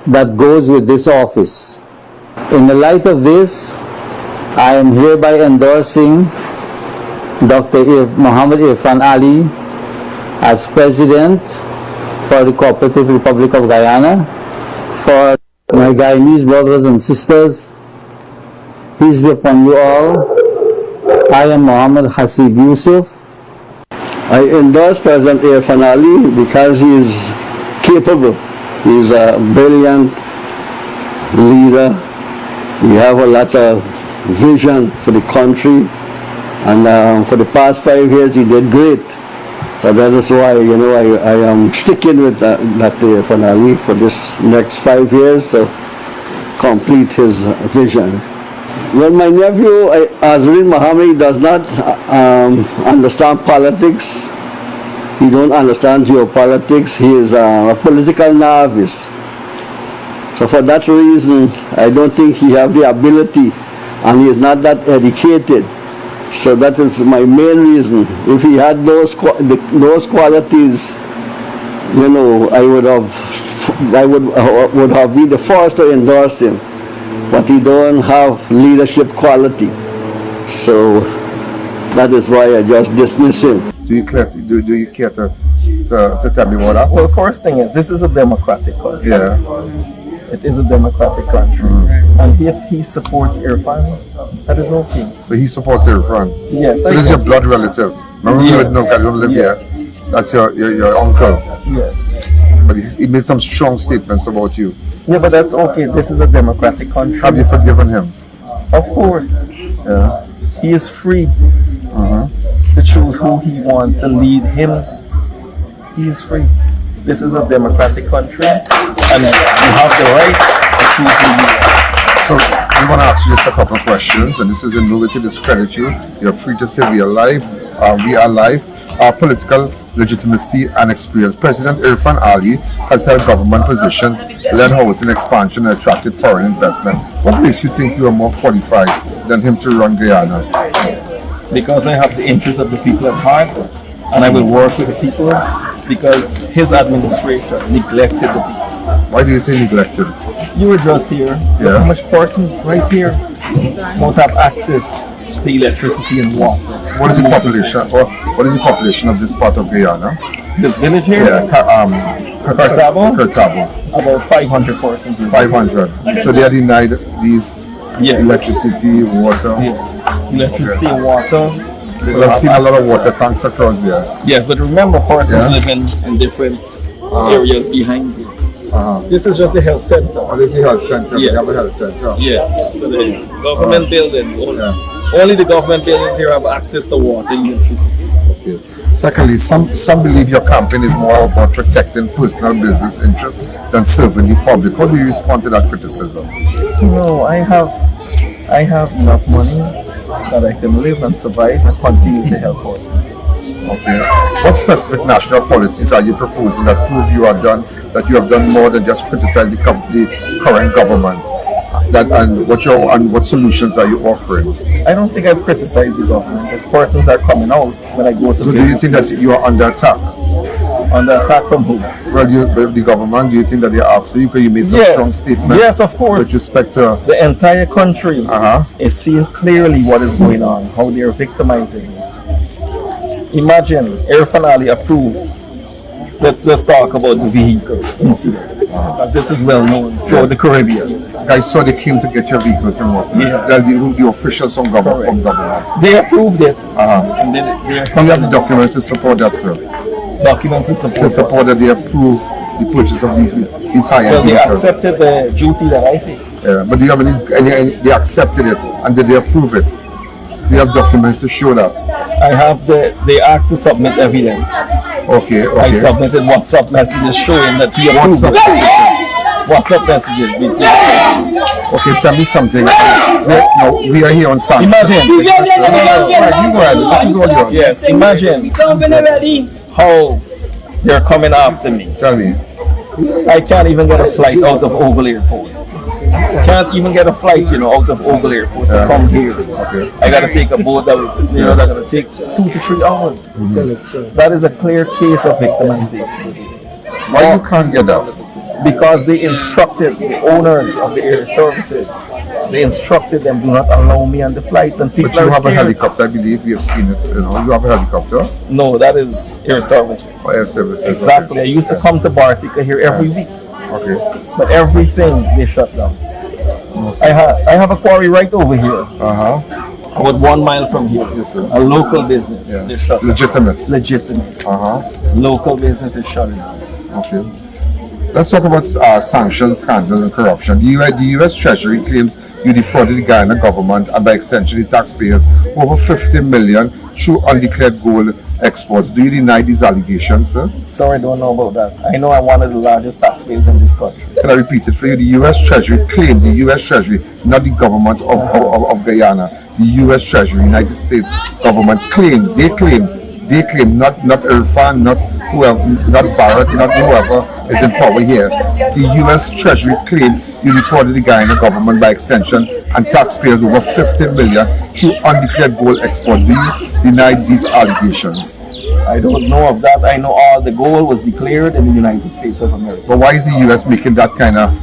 that goes with this office. In the light of this, I am hereby endorsing Dr. Muhammad Ian Alleyne as President for the Cooperative Republic of Guyana. For my Guyanese brothers and sisters, peace be upon you all. I am Muhammad Hasib Yusuf. I endorse President Ian Alleyne because he is capable. He is a brilliant leader. We have a lot of vision for the country, and for the past 5 years he did great. So that is why, I am sticking with Dr. Ian Alleyne for this next 5 years to complete his vision. Well, my nephew Azruddin Mohamed does not understand politics. He don't understand geopolitics. He is a political novice. So for that reason, I don't think he has the ability, and he is not that educated. So that is my main reason. If he had those qualities, I would have been the first to endorse him. But he don't have leadership quality. So that is why I just dismiss him. Do you care to tell me more about that? Well, first thing is, this is a democratic country. Yeah. It is a democratic country. And if he supports Irfan, that is okay. So he supports Irfan? Yes. So this is your blood relative? Remember, you don't live here. That's your uncle? Yes. But he made some strong statements about you. Yeah, but that's okay. This is a democratic country. Have you forgiven him? Of course. Yeah. He is free to choose who he wants to lead him. He is free. This is a democratic country, and you have the right to choose who you want. So we want to ask you just a couple of questions, and this is in no way to discredit you. You're free to say we are live. Our political legitimacy and experience. President Irfan Alleyne has held government positions, led housing expansion, and attracted foreign investment. What makes you think you are more qualified than him to run Guyana? Because I have the interests of the people at heart, and I will work with the people, because his administration neglected the people. Why do you say neglected? You were just here. Yeah. How much persons right here don't have access to electricity and water? What is the population? What is the population of this part of Guyana? This village here? Yeah, Kartabo? Kartabo. About 500 persons. 500. So they are denied these Yes. Electricity, water. Yes. Electricity, water. Well, I've seen a lot of water tanks across there. Yes, but remember, persons living in different areas behind you. This is just the health center. Oh, this is the health center. Yes. We have a health center. Yes. So the government buildings, only the government buildings here have access to water and electricity. Okay. Secondly, some believe your campaign is more about protecting personal business interests than serving the public. How do you respond to that criticism? No, I have enough money that I can live and survive and continue to help us. Okay. What specific national policies are you proposing that prove you have done more than just criticize the current government? And what solutions are you offering? I don't think I've criticized the government. These persons are coming out when I go to. So do you think that you are under attack? Under attack from who? Well, the government. Do you think that they're after you? Because you made some strong statements. Yes, of course. With respect to the entire country is seeing clearly what is going on, how they are victimizing. Imagine Air Finale approved. Let's just talk about the vehicle incident. This is well known throughout the Caribbean. I saw they came to get your vehicles and whatnot. Yes. The officials from government. They approved it. And then you have the documents to support that, sir. Documents to support. To support that they approve the purchase of these high-end Well, they vehicles. accepted the duty that I take. Yeah, but do you have any? They accepted it and did they approve it? Do you have documents to show that? I have they asked to submit evidence. Okay. I submitted WhatsApp messages showing that he approved it. WhatsApp messages. Okay, tell me something. We are here on Sanctions. Imagine. You go ahead. This is all yours. Yes, imagine how they're coming after me. Tell me. I can't even get a flight out of Ogle Airport. Can't even get a flight, out of Ogle Airport to come here. Okay. I gotta take a boat that that's gonna take 2 to 3 hours. That is a clear case of victimization. Why you can't get that? Because they instructed the owners of the air services. They instructed them, do not allow me on the flights, and people. But you have a helicopter, I believe. We have seen it. You have a helicopter. No, that is air services. Oh, air services. Exactly. Okay. I used to come to Bartica here every week. Okay. But everything they shut down. I have a quarry right over here. About 1 mile from here. Yes, sir. A local business. Yeah. They're shut down. Legitimate. Local business is shutting down. Okay. Let's talk about sanctions, scandal, and corruption. The U.S. Treasury claims you defrauded the Guyana government and by extension the taxpayers over $50 million through undeclared gold exports. Do you deny these allegations, sir? Sorry, I don't know about that. I know I'm one of the largest taxpayers in this country. Can I repeat it for you? The U.S. Treasury claimed, the U.S. Treasury, not the government of Guyana, the U.S. Treasury, United States government claims, they claim, not Irfan, not whoever, not Barrett, not whoever is in power here. The U.S. Treasury claimed you defrauded the Guyana government by extension and taxpayers over $50 million through undeclared gold export. Do you deny these allegations? I don't know of that. I know all the gold was declared in the United States of America. But why is the U.S. making that kind of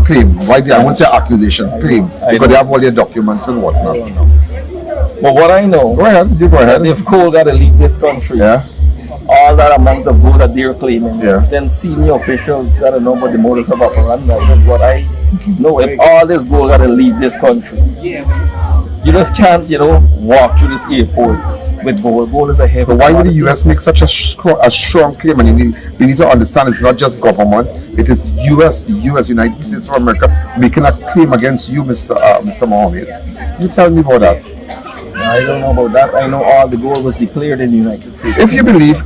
claim? Why I won't say accusation, claim? Because they have all their documents and whatnot. I don't know. But what I know, go ahead. If gold got to leave this country, all that amount of gold that they're claiming, then senior officials got to know about the modus of operandi. That's what I know. If all this gold got to leave this country, you just can't, walk through this airport with gold. Gold is a heavy. But why would the U.S. make such a strong claim? And we need to understand it's not just government; it is the U.S. United States of America making a claim against you, Mr. Mohamed. You tell me about that. I don't know about that. I know all the gold was declared in the United States. If you believe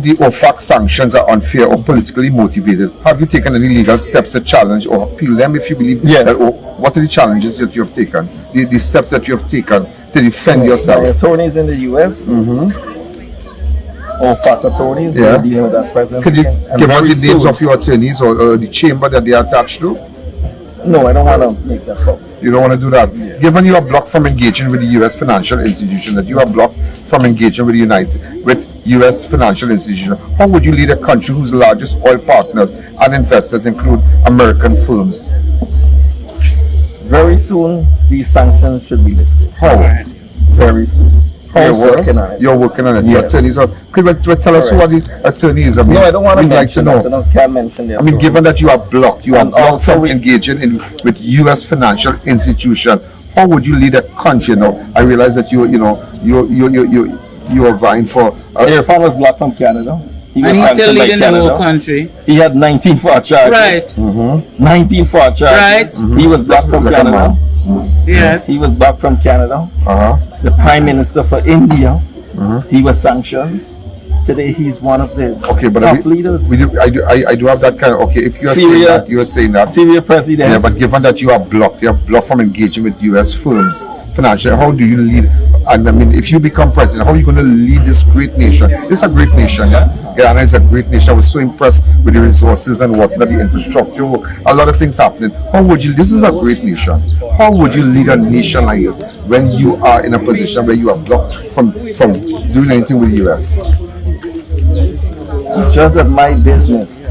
the OFAC sanctions are unfair or politically motivated, have you taken any legal steps to challenge or appeal them? If you believe that, what are the challenges that you have taken? The steps that you have taken to defend yourself? My attorneys in the U.S. OFAC attorneys dealing with that present. Could you give us the names of your attorneys or the chamber that they are attached to? No, I don't want to make that up. You don't want to do that? Yes. Given you are blocked from engaging with the U.S. financial institution, that you are blocked from engaging with U.S. financial institution, how would you lead a country whose largest oil partners and investors include American firms? Very soon, these sanctions should be lifted. How? Very soon. We're working on it. You're working on it. Yes. Your attorneys are. Could you tell us who are the attorneys? I mean, No, I don't want to we'd like mention to know. that. I can't mention that. I mean, given that you are blocked And also from we- engaging with U.S. financial institution, how would you lead a country? Now, I realize that you are vying for. Irfan was blocked from Canada. He was And he's still sanctioned by leading the Canada. whole country. He had 19 fraud charges. Right. 19 fraud charges. Right. He was blocked from Like a Canada. Yes. He was blocked from Canada. The Prime Minister for India, he was sanctioned. Today he's one of the top leaders. I do have that kind of, okay, if you are saying that. Syria president. Yeah, but given that you are blocked from engaging with U.S. firms, financially, how do you lead? And I mean, if you become president, how are you going to lead this great nation? This is a great nation, yeah? Guyana is a great nation. I was so impressed with the resources and whatnot, the infrastructure, a lot of things happening. How would you, this is a great nation. How would you lead a nation like this when you are in a position where you are blocked from doing anything with the U.S.? It's just that my business,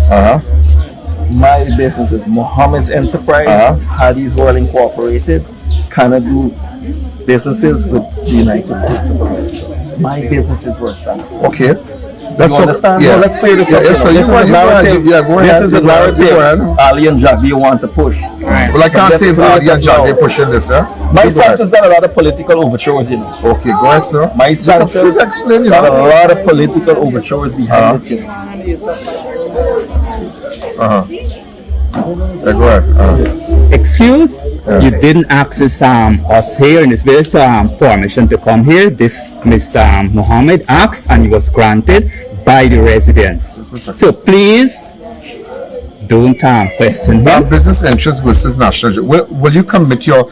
my business is Mohammed's Enterprise, Hardy's World Incorporated, cannot do businesses with the United States of America. My businesses were sanctioned. Okay. You understand? Yeah. No, let's clear this up. Yeah, so this is a narrative. This is a narrative Ali and Jack, you want to push. Right. Well, I can't say Ali and Jack, they're pushing this, eh? My Sanctions got a lot of political overtures, you know. Okay, go ahead, sir. My Sanctions explain, you got a know. lot of political overtures behind it. Yeah, go ahead. Excuse? You didn't access us here in this village permission to come here. This Mr. Mohammed asked and it was granted by the residents. So please don't question him. Business entrance versus national. Will you commit you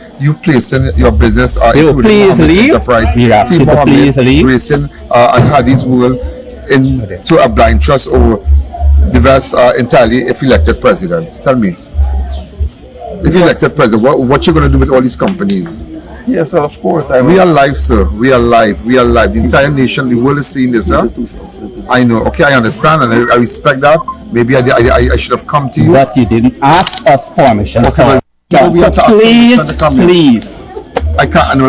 placing your business please leave. Enterprise, We ask you to please leave. Racing and Hardy's World into a blind trust over diverse entirely if elected president? Tell me. If elected president, what you going to do with all these companies? Yes, well, of course. We are live, sir. We are live. We are live. The entire nation, the world is seeing this, sir. I know. Okay, I understand and I respect that. Maybe I should have come to you. But you didn't ask us permission, Okay, sir. well, So please. I can't.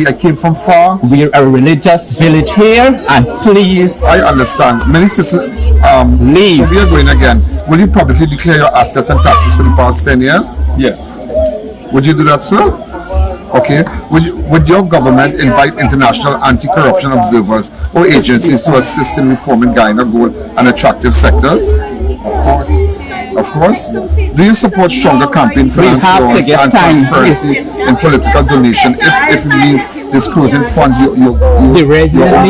I came from far. We're a religious village here, and please. I understand. Many citizens. Leave. So we are going again. Will you publicly declare your assets and taxes for the past 10 years? Yes. Would you do that, sir? Okay. Would your government invite international anti-corruption observers or agencies to assist in reforming Guyana gold and attractive sectors? Of course. Do you support stronger campaign finance laws and transparency in political donation if it means disclosing funds your own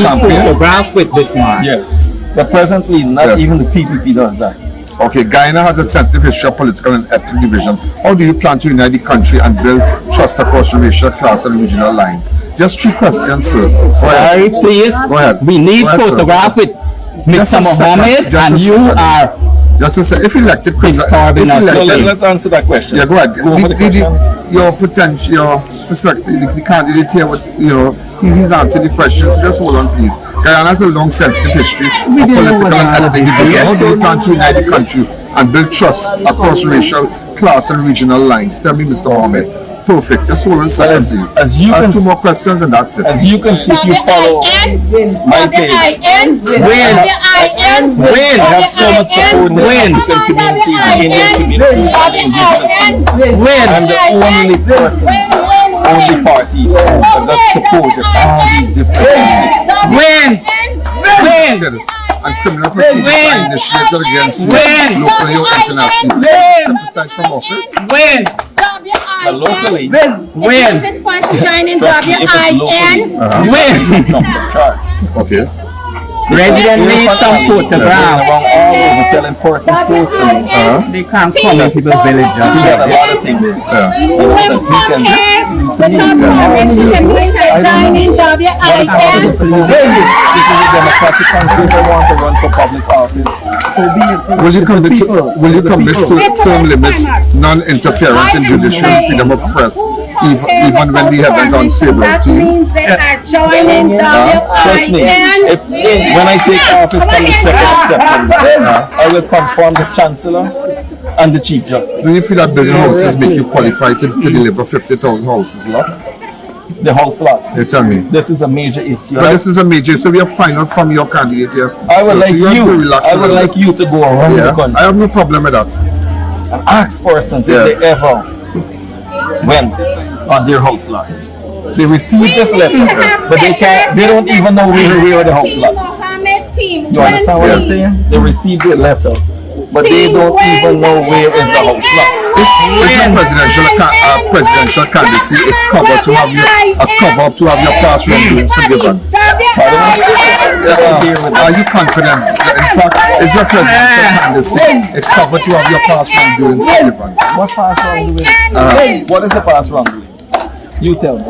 campaign? With this man. Yes. But presently, not even the PPP does that. Okay, Guyana has a sensitive history of political and ethnic division. How do you plan to unite the country and build trust across racial, class, and regional lines? Just 3 questions, sir. Sorry, please. Go ahead. We need Go ahead, photograph with Mr. Mohammed, and you are just a second. If elected, disturbing us. Let's answer that question. Yeah, go ahead. Go for the question. Your potential, your perspective, the candidate here, he's answered the questions. Just hold on, please. Guyana has a long, sensitive history of political and ethnic division. How do you plan to unite the country and build trust across racial, class, and regional lines? Tell me, Mr. Mohammed. Perfect. Just hold on a second, please. As you can 2 more questions and that's it. As you can see, if you follow my page, When have so much support in the African community, the Indian community, and the indigenous community. I'm the only person, only party that got support of all these different And criminal proceedings initiated against locally or internationally. Step aside from office. locally. When? This point to join in W-I-N. Okay. Resident need some photograph. All over telling persons close to me. They can't come in people's villages. He got a lot of things. Join in W-I-N. This is a democratic country. If I want to run for public office, so be it. Will you commit to term limits, non-interference in judicial freedom of press, even when the heavens are unfavorable to you? Trust me, when I take office on the 2nd of September, I will confirm the Chancellor and the Chief Justice. Do you feel that building houses make you qualified to deliver 50,000 houses, lot? the house lots. You tell me. This is a major issue. But this is a major, so we are final from your candidate here. I would so like you to go around the country. I have no problem with that. And ask persons if they ever went on their house lot. They received this letter, but they don't even know where the house lot. You understand what I'm saying? They received the letter, but they don't even know where is the house lot. It's a presidential candidacy, a cover to have your classroom doing forgiven. Are you confident? In fact, it's a presidential candidacy, a cover to have your classroom doing forgiven. What classroom doing? What is the classroom doing? You tell me.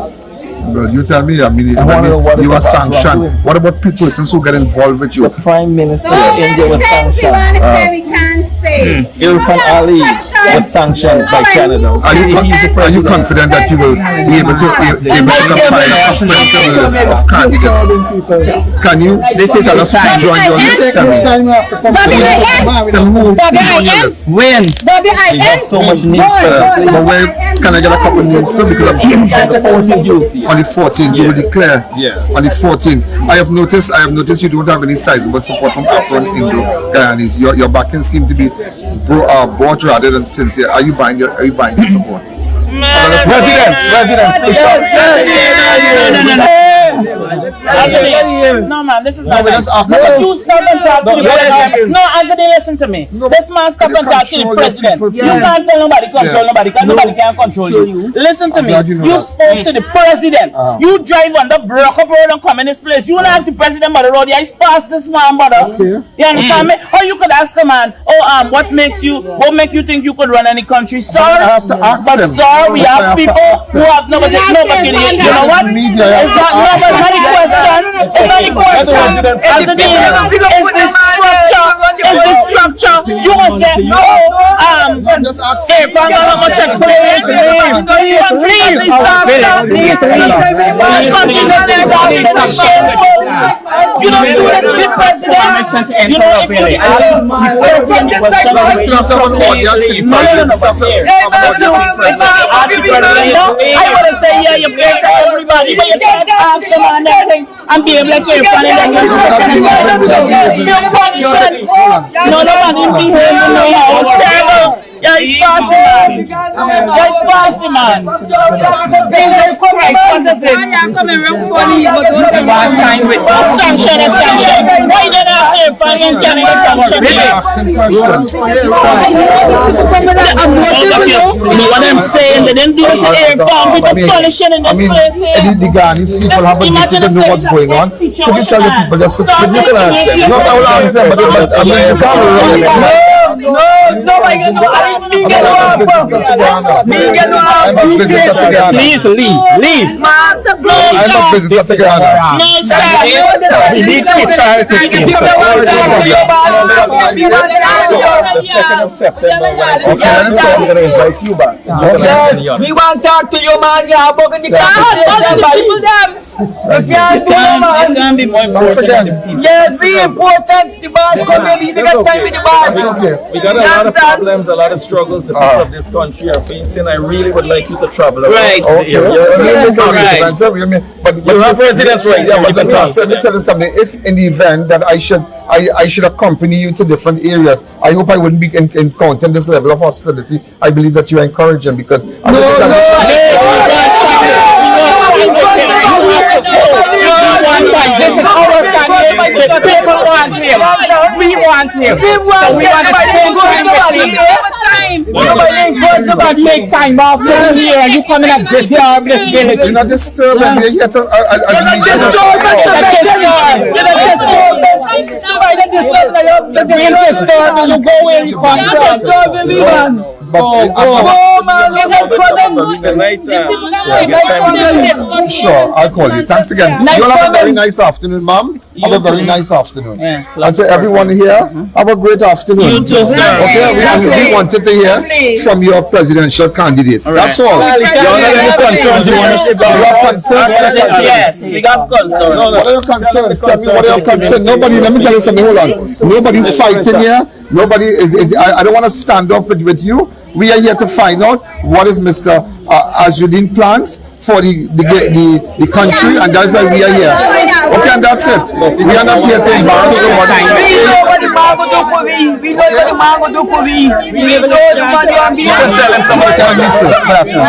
Well, you tell me. I mean, you are sanctioned. What about persons who get involved with you? The Prime Minister of India was sanctioned. Ian Alleyne was sanctioned by Canada. Are you confident that you will be able to compile a comprehensive list of candidates? Can you tell us who joined your list? Tell me who is on your list. When? We have so much names. But where can I get a couple of names? So because I'm sure on the 14th you'll see. On the 14th, you will declare. Yes. On the 14th, I have noticed you don't have any sizable support from Afro and Indo-Guyanese. Your backing seems to be bought rather than sincere. Are you buying your support? Residents. No, man, this is not right. You stop and talk to the president. No, Anthony, listen to me. This man stop and talk to the president. You can't tell nobody control nobody. Nobody can control you. Listen to me. You spoke to the president. You drive on the broke up road and come in this place. You ask the president about the road. Yeah, he's past this man, brother. You understand me? Or you could ask a man, what make you think you could run any country? Sorry, but sorry, we have people who have nobody. You know what? It's not nobody question. It's not the question. It's the structure. You will say, if I'm not much experience, please stop. This country is a disaster. Shameful. You don't do this to the president. You know, if you I want to say, yeah, you're fair to everybody, but you can't ask them on everything and be able to keep on it. No, man didn't behave in no house. Terrible. Yeah, he's fasting, man. Jesus Christ, what is it? I'm coming around funny, but don't be one time with sanction. Why did I say finance can be sanction? You know what I'm saying? They didn't do it to air farm. People punishing in this place here. The Ghanaians people have a duty to know what's going on. Could you tell the people just for you can answer? No, I will answer, but I mean, you can't. Nobody can know. I didn't get Please leave. I'm a visitor to Ghana. No, sir. We need to try to keep the 2nd of September. Okay, I'm going to invite you back. Yes, we want to talk to you, man. You can't people them. You can't be more important than the people. Yes, be important. The boss come here. We got time with the boss. We got a lot of problems, a lot of struggles the people of this country are facing. I really would like you to travel around. Right. But you have residence right. Yeah, but let me tell you something. If in the event that I should accompany you to different areas, I hope I wouldn't be encountering this level of hostility. I believe that you encourage them because We want him. Nobody take time off down here and you come in and disturb this village. You're not disturbing. You're here to you go where you come from. Sure, I'll call you. Thanks again. You'll have a very nice afternoon, ma'am. Have a very nice afternoon. And to everyone here, have a great afternoon. You too, sir. Okay, we wanted to hear from your presidential candidate. That's all. You have any concerns? You want to say yes, we have concerns. What are your concerns? Tell me what are your concerns. Nobody, let me tell you something. Hold on. Nobody's fighting here. Nobody is. I don't want to stand off with you. We are here to find out what is Mr. Azruddin plans for the country, and that's why we are here. Okay, and that's it. We are not here to embarrass the one. We know what the man will do for me. We know what the man will do for me. We know the man will be. You can tell him something. Tell me, sir. Okay, you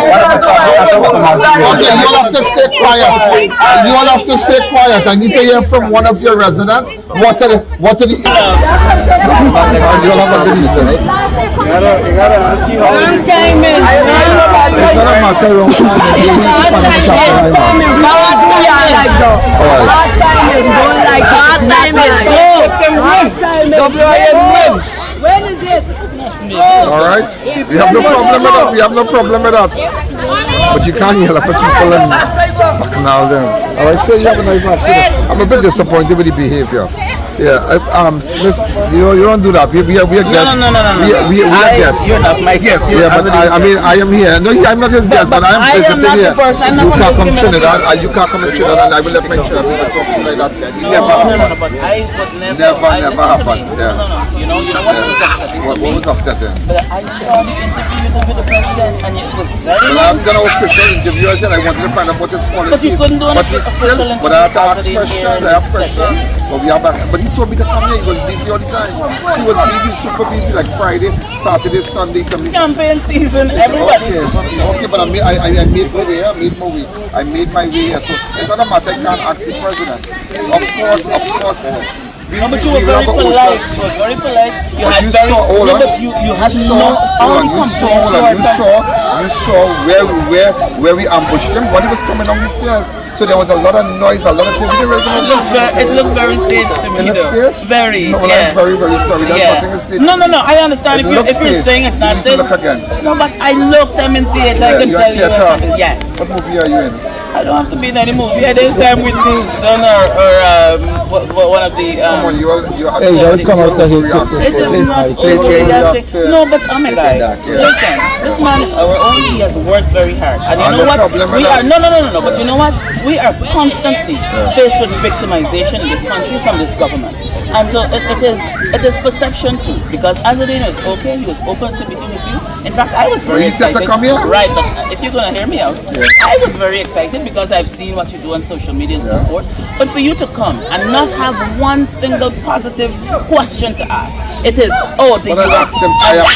all have to stay quiet. You all have to stay quiet. I need to hear from one of your residents. What are the you all have a visitor, right? You gotta ask you how It's not a matter of When is it? all right? We have no problem with that. We have no problem with that. But you can't yell at people and bacchanal them. All right, so you have a nice afternoon. I'm a bit disappointed with the behavior. Yeah, Miss, you don't do that. We are guests. No. We are guests. You're not my guest. Yeah, but I mean, I am here. No, I'm not his guest, but I am visiting here. You can't come Trinidad. You can't come to Trinidad, and I will let my Trinidad people talk to you like that. No, but I would Never happened. Yeah. No. You know what was upsetting? What was upsetting? But I saw the interview with the president, and it was very. Well, I'm gonna official interview. I said I wanted to find out what his policy But you couldn't do but an we still, official interview. but I have to ask questions. I have questions. But we are back. But he told me to come here. He was busy all the time. He was busy, super busy, like Friday, Saturday, Sunday. Campaign season, everybody. Okay, but I made my way. I made my way here. So it's not a matter. I can't ask the president. Of course. No, but you were very polite. You were very polite. You had very. No, but you had no. You saw where we ambushed him when he was coming down the stairs. So there was a lot of noise, a lot of things. It looked very staged to me, though. Very. No, yeah. I'm very, very sorry. That's nothing staged. No. I understand if you're saying it's not staged. Look again. No, but I looked them in theater. I can tell you something. Yes. What movie are you in? I don't have to be in any movie. I didn't say I'm with Houston or one of the. Come on, you are. Hey, don't come out of here. It is not overreacting. No, but oh my God. Listen, this man, he has worked very hard. And you know what? We are no. But you know what? We are constantly faced with victimization in this country from this government. And so it is perception too. Because Azruddin was okay, he was open to meeting with you. In fact, I was very excited. To come here? Right, but if you're gonna hear me out, I was very excited because I've seen what you do on social media and so forth. But for you to come and not have one single positive question to ask, it is I asked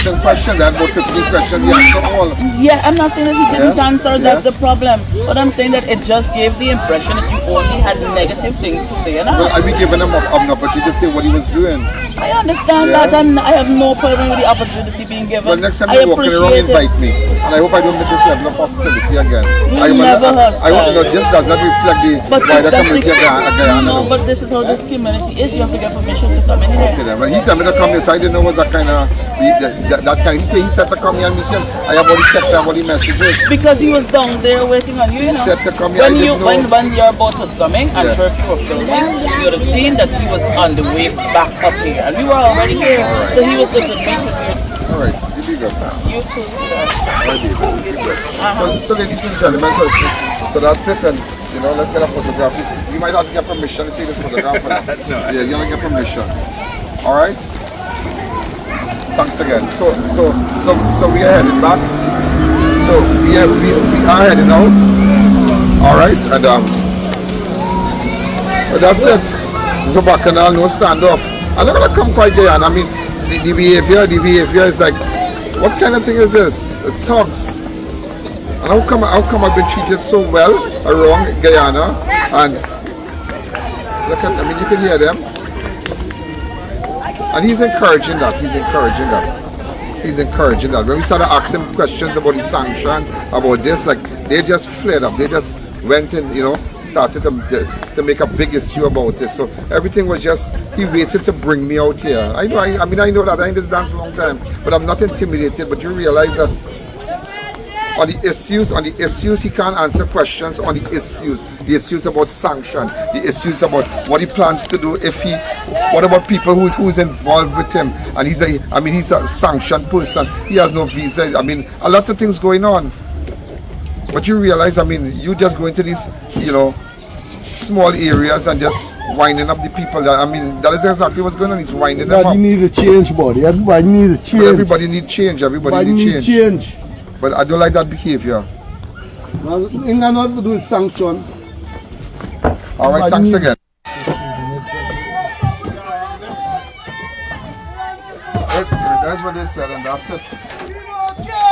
him questions. I had about 15 questions. He answered all. Yeah, I'm not saying that he didn't answer. That's the problem. But I'm saying that it just gave the impression that you only had negative things to say. And I've been giving him an opportunity to say what he was doing. I understand that, and I have no problem with the opportunity being given. Well, next time you're walking around, invite me, and I hope I don't make this level of hostility again. I hope this does not reflect the wider community of Guyana. No, but this is how this community is. You have to get permission to come in here. Okay, then. When he told me to come here, so I didn't know what that kind of that kind. He said to come here and meet him. I have all the texts, I have all the messages. Because he was down there waiting on you. You know. He said to come here. When your boat was coming, I'm sure if you were filming, you would have seen that he was on the way back up here, and we were already here. Right. So he was going to meet with you. All right, you be good. You too. So ladies and gentlemen, so that's it, and you know, let's get a photograph. You might have to get permission to take this photograph. No. Yeah, you don't get permission. All right. Thanks again. So we are heading back. So we are heading out. All right, and but that's it. No bacchanal, no standoff. I'm not gonna come quite Guyana. I mean, the behavior is like, what kind of thing is this? It's thugs. And how come I've been treated so well around Guyana? And look at, I mean, you can hear them. And he's encouraging that. When we started asking questions about the sanction, about this, like, they just flared up. They just went in, you know, started to make a big issue about it. So everything was just, he waited to bring me out here. I know that. I in this dance a long time, but I'm not intimidated. But you realize that on the issues, he can't answer questions on the issues about sanction, the issues about what he plans to do what about people who's involved with him, and he's a sanctioned person. He has no visa. I mean, a lot of things going on. But you realize, I mean, you just go into these, you know, small areas and just winding up the people. That is exactly what's going on. He's winding them up. Everybody need a change, buddy. Everybody need a change. Everybody need change. Everybody need change. But I don't like that behavior. Well, it got nothing to do with sanction. All right, thanks again. That's what they said, and that's it.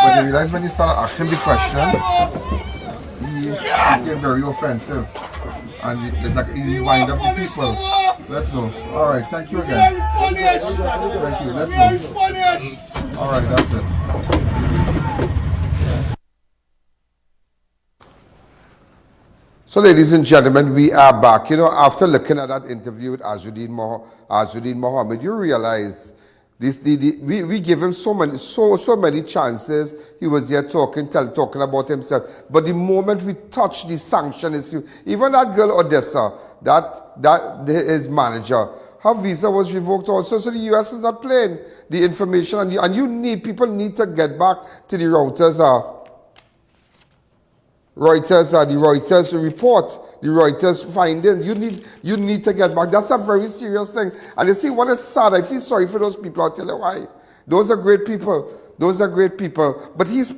But you realize when you start asking the questions, he became very offensive. And it's like you wind up the people. Let's go. All right, thank you again. Thank you. Let's go. All right, that's it. So, ladies and gentlemen, we are back. You know, after looking at that interview with Azruddin Mohamed, you realize we give him so many chances. He was there talking about himself. But the moment we touch the sanction issue, even that girl Odessa, his manager, her visa was revoked also. So the US is not playing the information, and people need to get back to the Reuters report, the Reuters findings. You need to get back. That's a very serious thing. And you see what is sad, I feel sorry for those people. I'll tell you why. Those are great people. But he's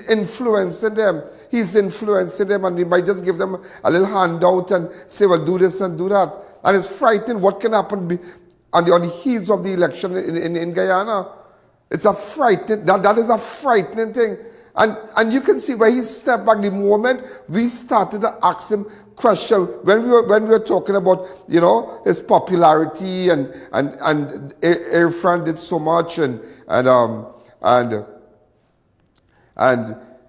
influencing them. And he might just give them a little handout and say, well, do this and do that. And it's frightening what can happen on the heels of the election in Guyana. It's a frightening, that is a frightening thing. And you can see where he stepped back the moment we started to ask him questions. When we were talking about, you know, his popularity and Irfan did so much and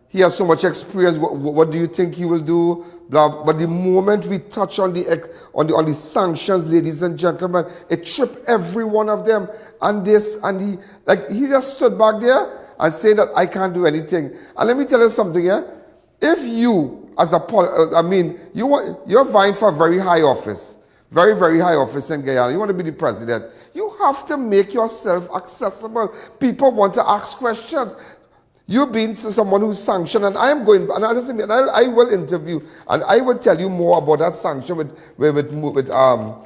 he has so much experience. What do you think he will do? But the moment we touch on the sanctions, ladies and gentlemen, it tripped every one of them. And he just stood back there and say that I can't do anything. And let me tell you something here. If you, you're vying for a very high office, very, very high office in Guyana, you want to be the president, you have to make yourself accessible. People want to ask questions. You've been someone who's sanctioned, and I am going, and I will interview, and I will tell you more about that sanction with Irfan,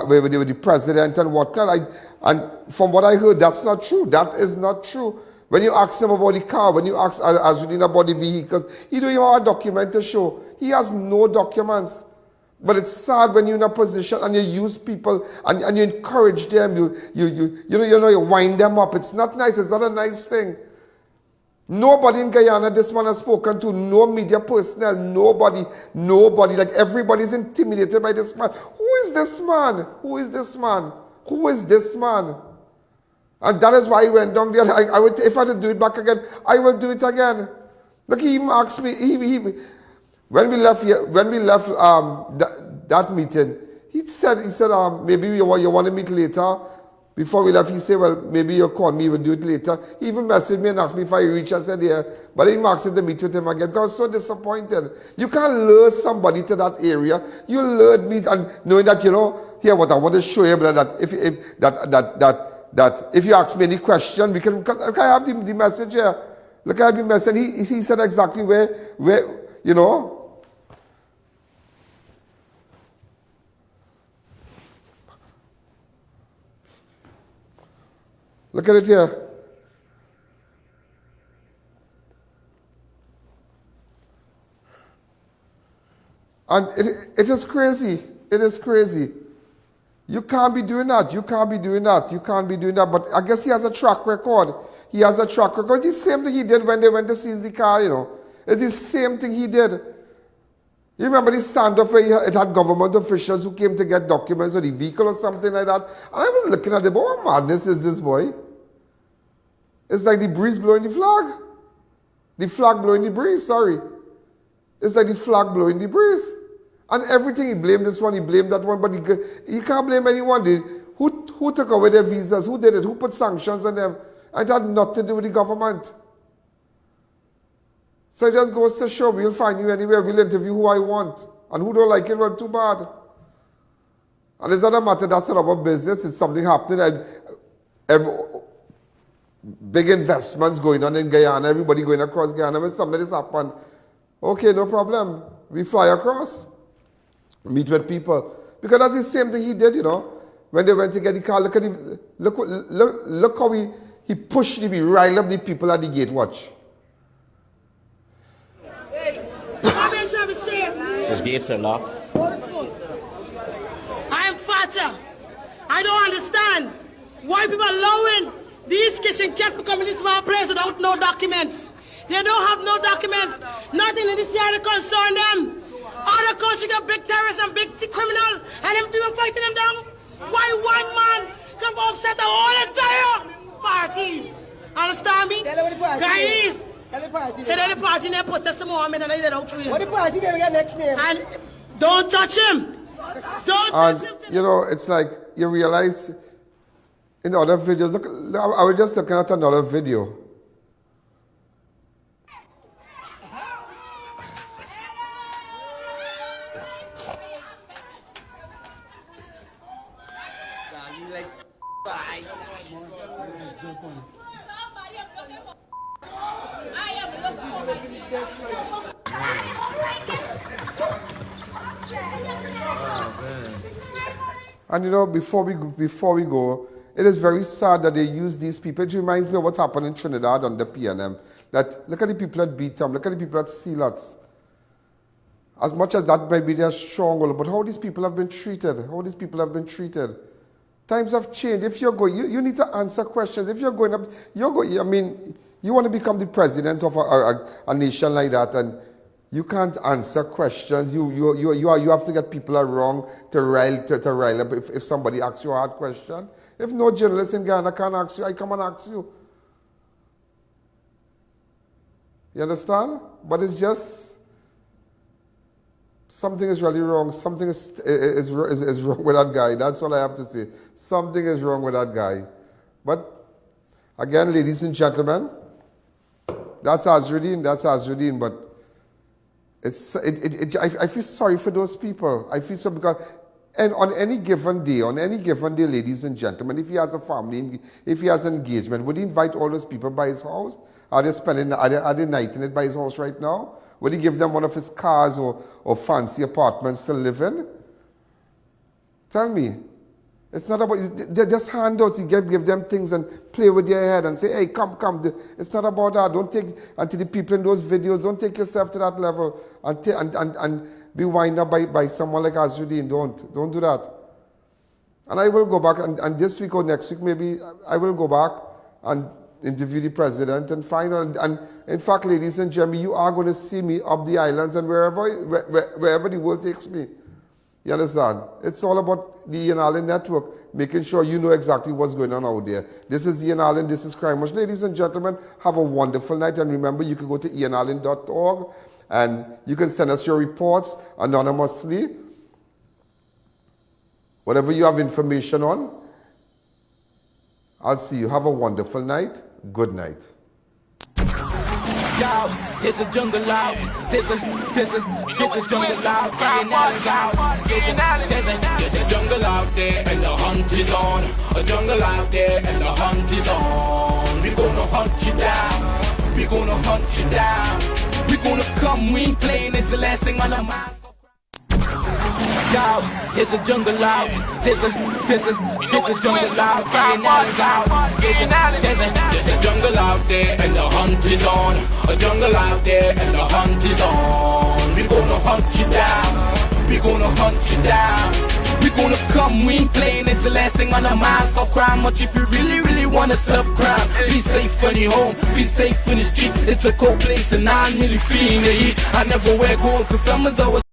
with the president and whatnot. And from what I heard, that's not true. That is not true. When you ask him about the car, when you ask Azruddin about the vehicles, he don't even have a document to show. He has no documents. But it's sad when you're in a position and you use people and you encourage them, you wind them up. It's not nice. It's not a nice thing. Nobody in Guyana this man has spoken to, no media personnel, nobody, like everybody's intimidated by this man. Who is this man? And that is why he went down there. If I had to do it back again, I will do it again. Look, he even asked me, when we left that meeting, he said, maybe you want to meet later. Before we left, he said, well, maybe you'll call me, we'll do it later. He even messaged me and asked me if I reach. I said, yeah. But he asked me to meet with him again because I was so disappointed. You can't lure somebody to that area. You lured me, and knowing that, here, what I want to show you, that if you ask me any question, we can I have the message here. Look at the message. He said exactly where, Look at it here. And it is crazy. It is crazy. You can't be doing that. But I guess he has a track record. It's the same thing he did when they went to seize the car, It's the same thing he did. You remember the standoff where it had government officials who came to get documents or the vehicle or something like that? And I was looking at it, what madness is this, boy? It's like the breeze blowing the flag. The flag blowing the breeze, sorry. It's like the flag blowing the breeze. And everything, he blamed this one, he blamed that one, but he can't blame anyone. Who took away their visas? Who did it? Who put sanctions on them? And it had nothing to do with the government. So it just goes to show, we'll find you anywhere, we'll interview who I want. And who don't like it, well, too bad. And it's not a matter, that's not our business, it's something happening. Big investments going on in Guyana, everybody going across Guyana. When something has happened, okay, no problem. We fly across, meet with people. Because that's the same thing he did, when they went to get the car. Look at him, look how he pushed him, he riled up the people at the gate. Watch. His gates are locked. I'm fatter. I don't understand why people allowing these kitchen cats to come in this small place without no documents. They don't have no documents. Nothing in this area concern them. Other country got big terrorists and big criminals, and them people fighting them down. Why one man come upset the whole entire parties? Understand me? Guys, tell the party they protest the Mohammed and they let out for him. What the party they get next name? And don't touch him. Don't touch him. You know, it's like you realize in other videos. Look, I was just looking at another video. And you know, before we go, it is very sad that they use these people. It reminds me of what happened in Trinidad under PNM. That look at the people at Beatam, look at the people at Sealats. As much as that might be their stronghold, but how these people have been treated, Times have changed. If you're going, you need to answer questions. If you're going up, I mean, you want to become the president of a nation like that, and you can't answer questions. You have to get people wrong to rile up if somebody asks you a hard question. If no journalist in Guyana can ask you, I come and ask you. You understand? But it's just something is really wrong. Something is wrong with that guy. That's all I have to say. Something is wrong with that guy. But again, ladies and gentlemen, that's Azruddin, but I feel sorry for those people. I feel so because on any given day, ladies and gentlemen, if he has a family, if he has an engagement, would he invite all those people by his house? Are they nighting it by his house right now? Would he give them one of his cars or fancy apartments to live in? Tell me. It's not about, just handouts, you give them things and play with their head and say, hey, come. It's not about that. Don't take, and to the people in those videos, don't take yourself to that level and be wind up by someone like Azruddin. Don't do that. And I will go back, and this week or next week maybe, I will go back and interview the president and find out. And in fact, ladies and gentlemen, you are going to see me up the islands and wherever the world takes me. You understand? It's all about the Ian Alleyne network, making sure you know exactly what's going on out there. This is Ian Alleyne, this is Crime Watch. Ladies and gentlemen, have a wonderful night. And remember, you can go to ianalleyne.org and you can send us your reports anonymously. Whatever you have information on, I'll see you. Have a wonderful night. Good night. Yo, there's a jungle out. There's a jungle out. There's a jungle out there and the hunt is on. A jungle out there and the hunt is on. We're gonna hunt you down. We're gonna hunt you down. We're gonna come, we ain't playing, it's the last thing on our mind. Yo, there's a jungle out. There's a jungle out. There's a jungle out there and the hunt is on. A jungle out there and the hunt is on. We're gonna hunt you down. We're gonna hunt you down. We're gonna come, we ain't playing, it's the last thing on our minds. So crime much if you really wanna stop crime. Be safe in your home, be safe in the streets. It's a cold place and I'm really feeling the heat. I never wear gold cause summer's always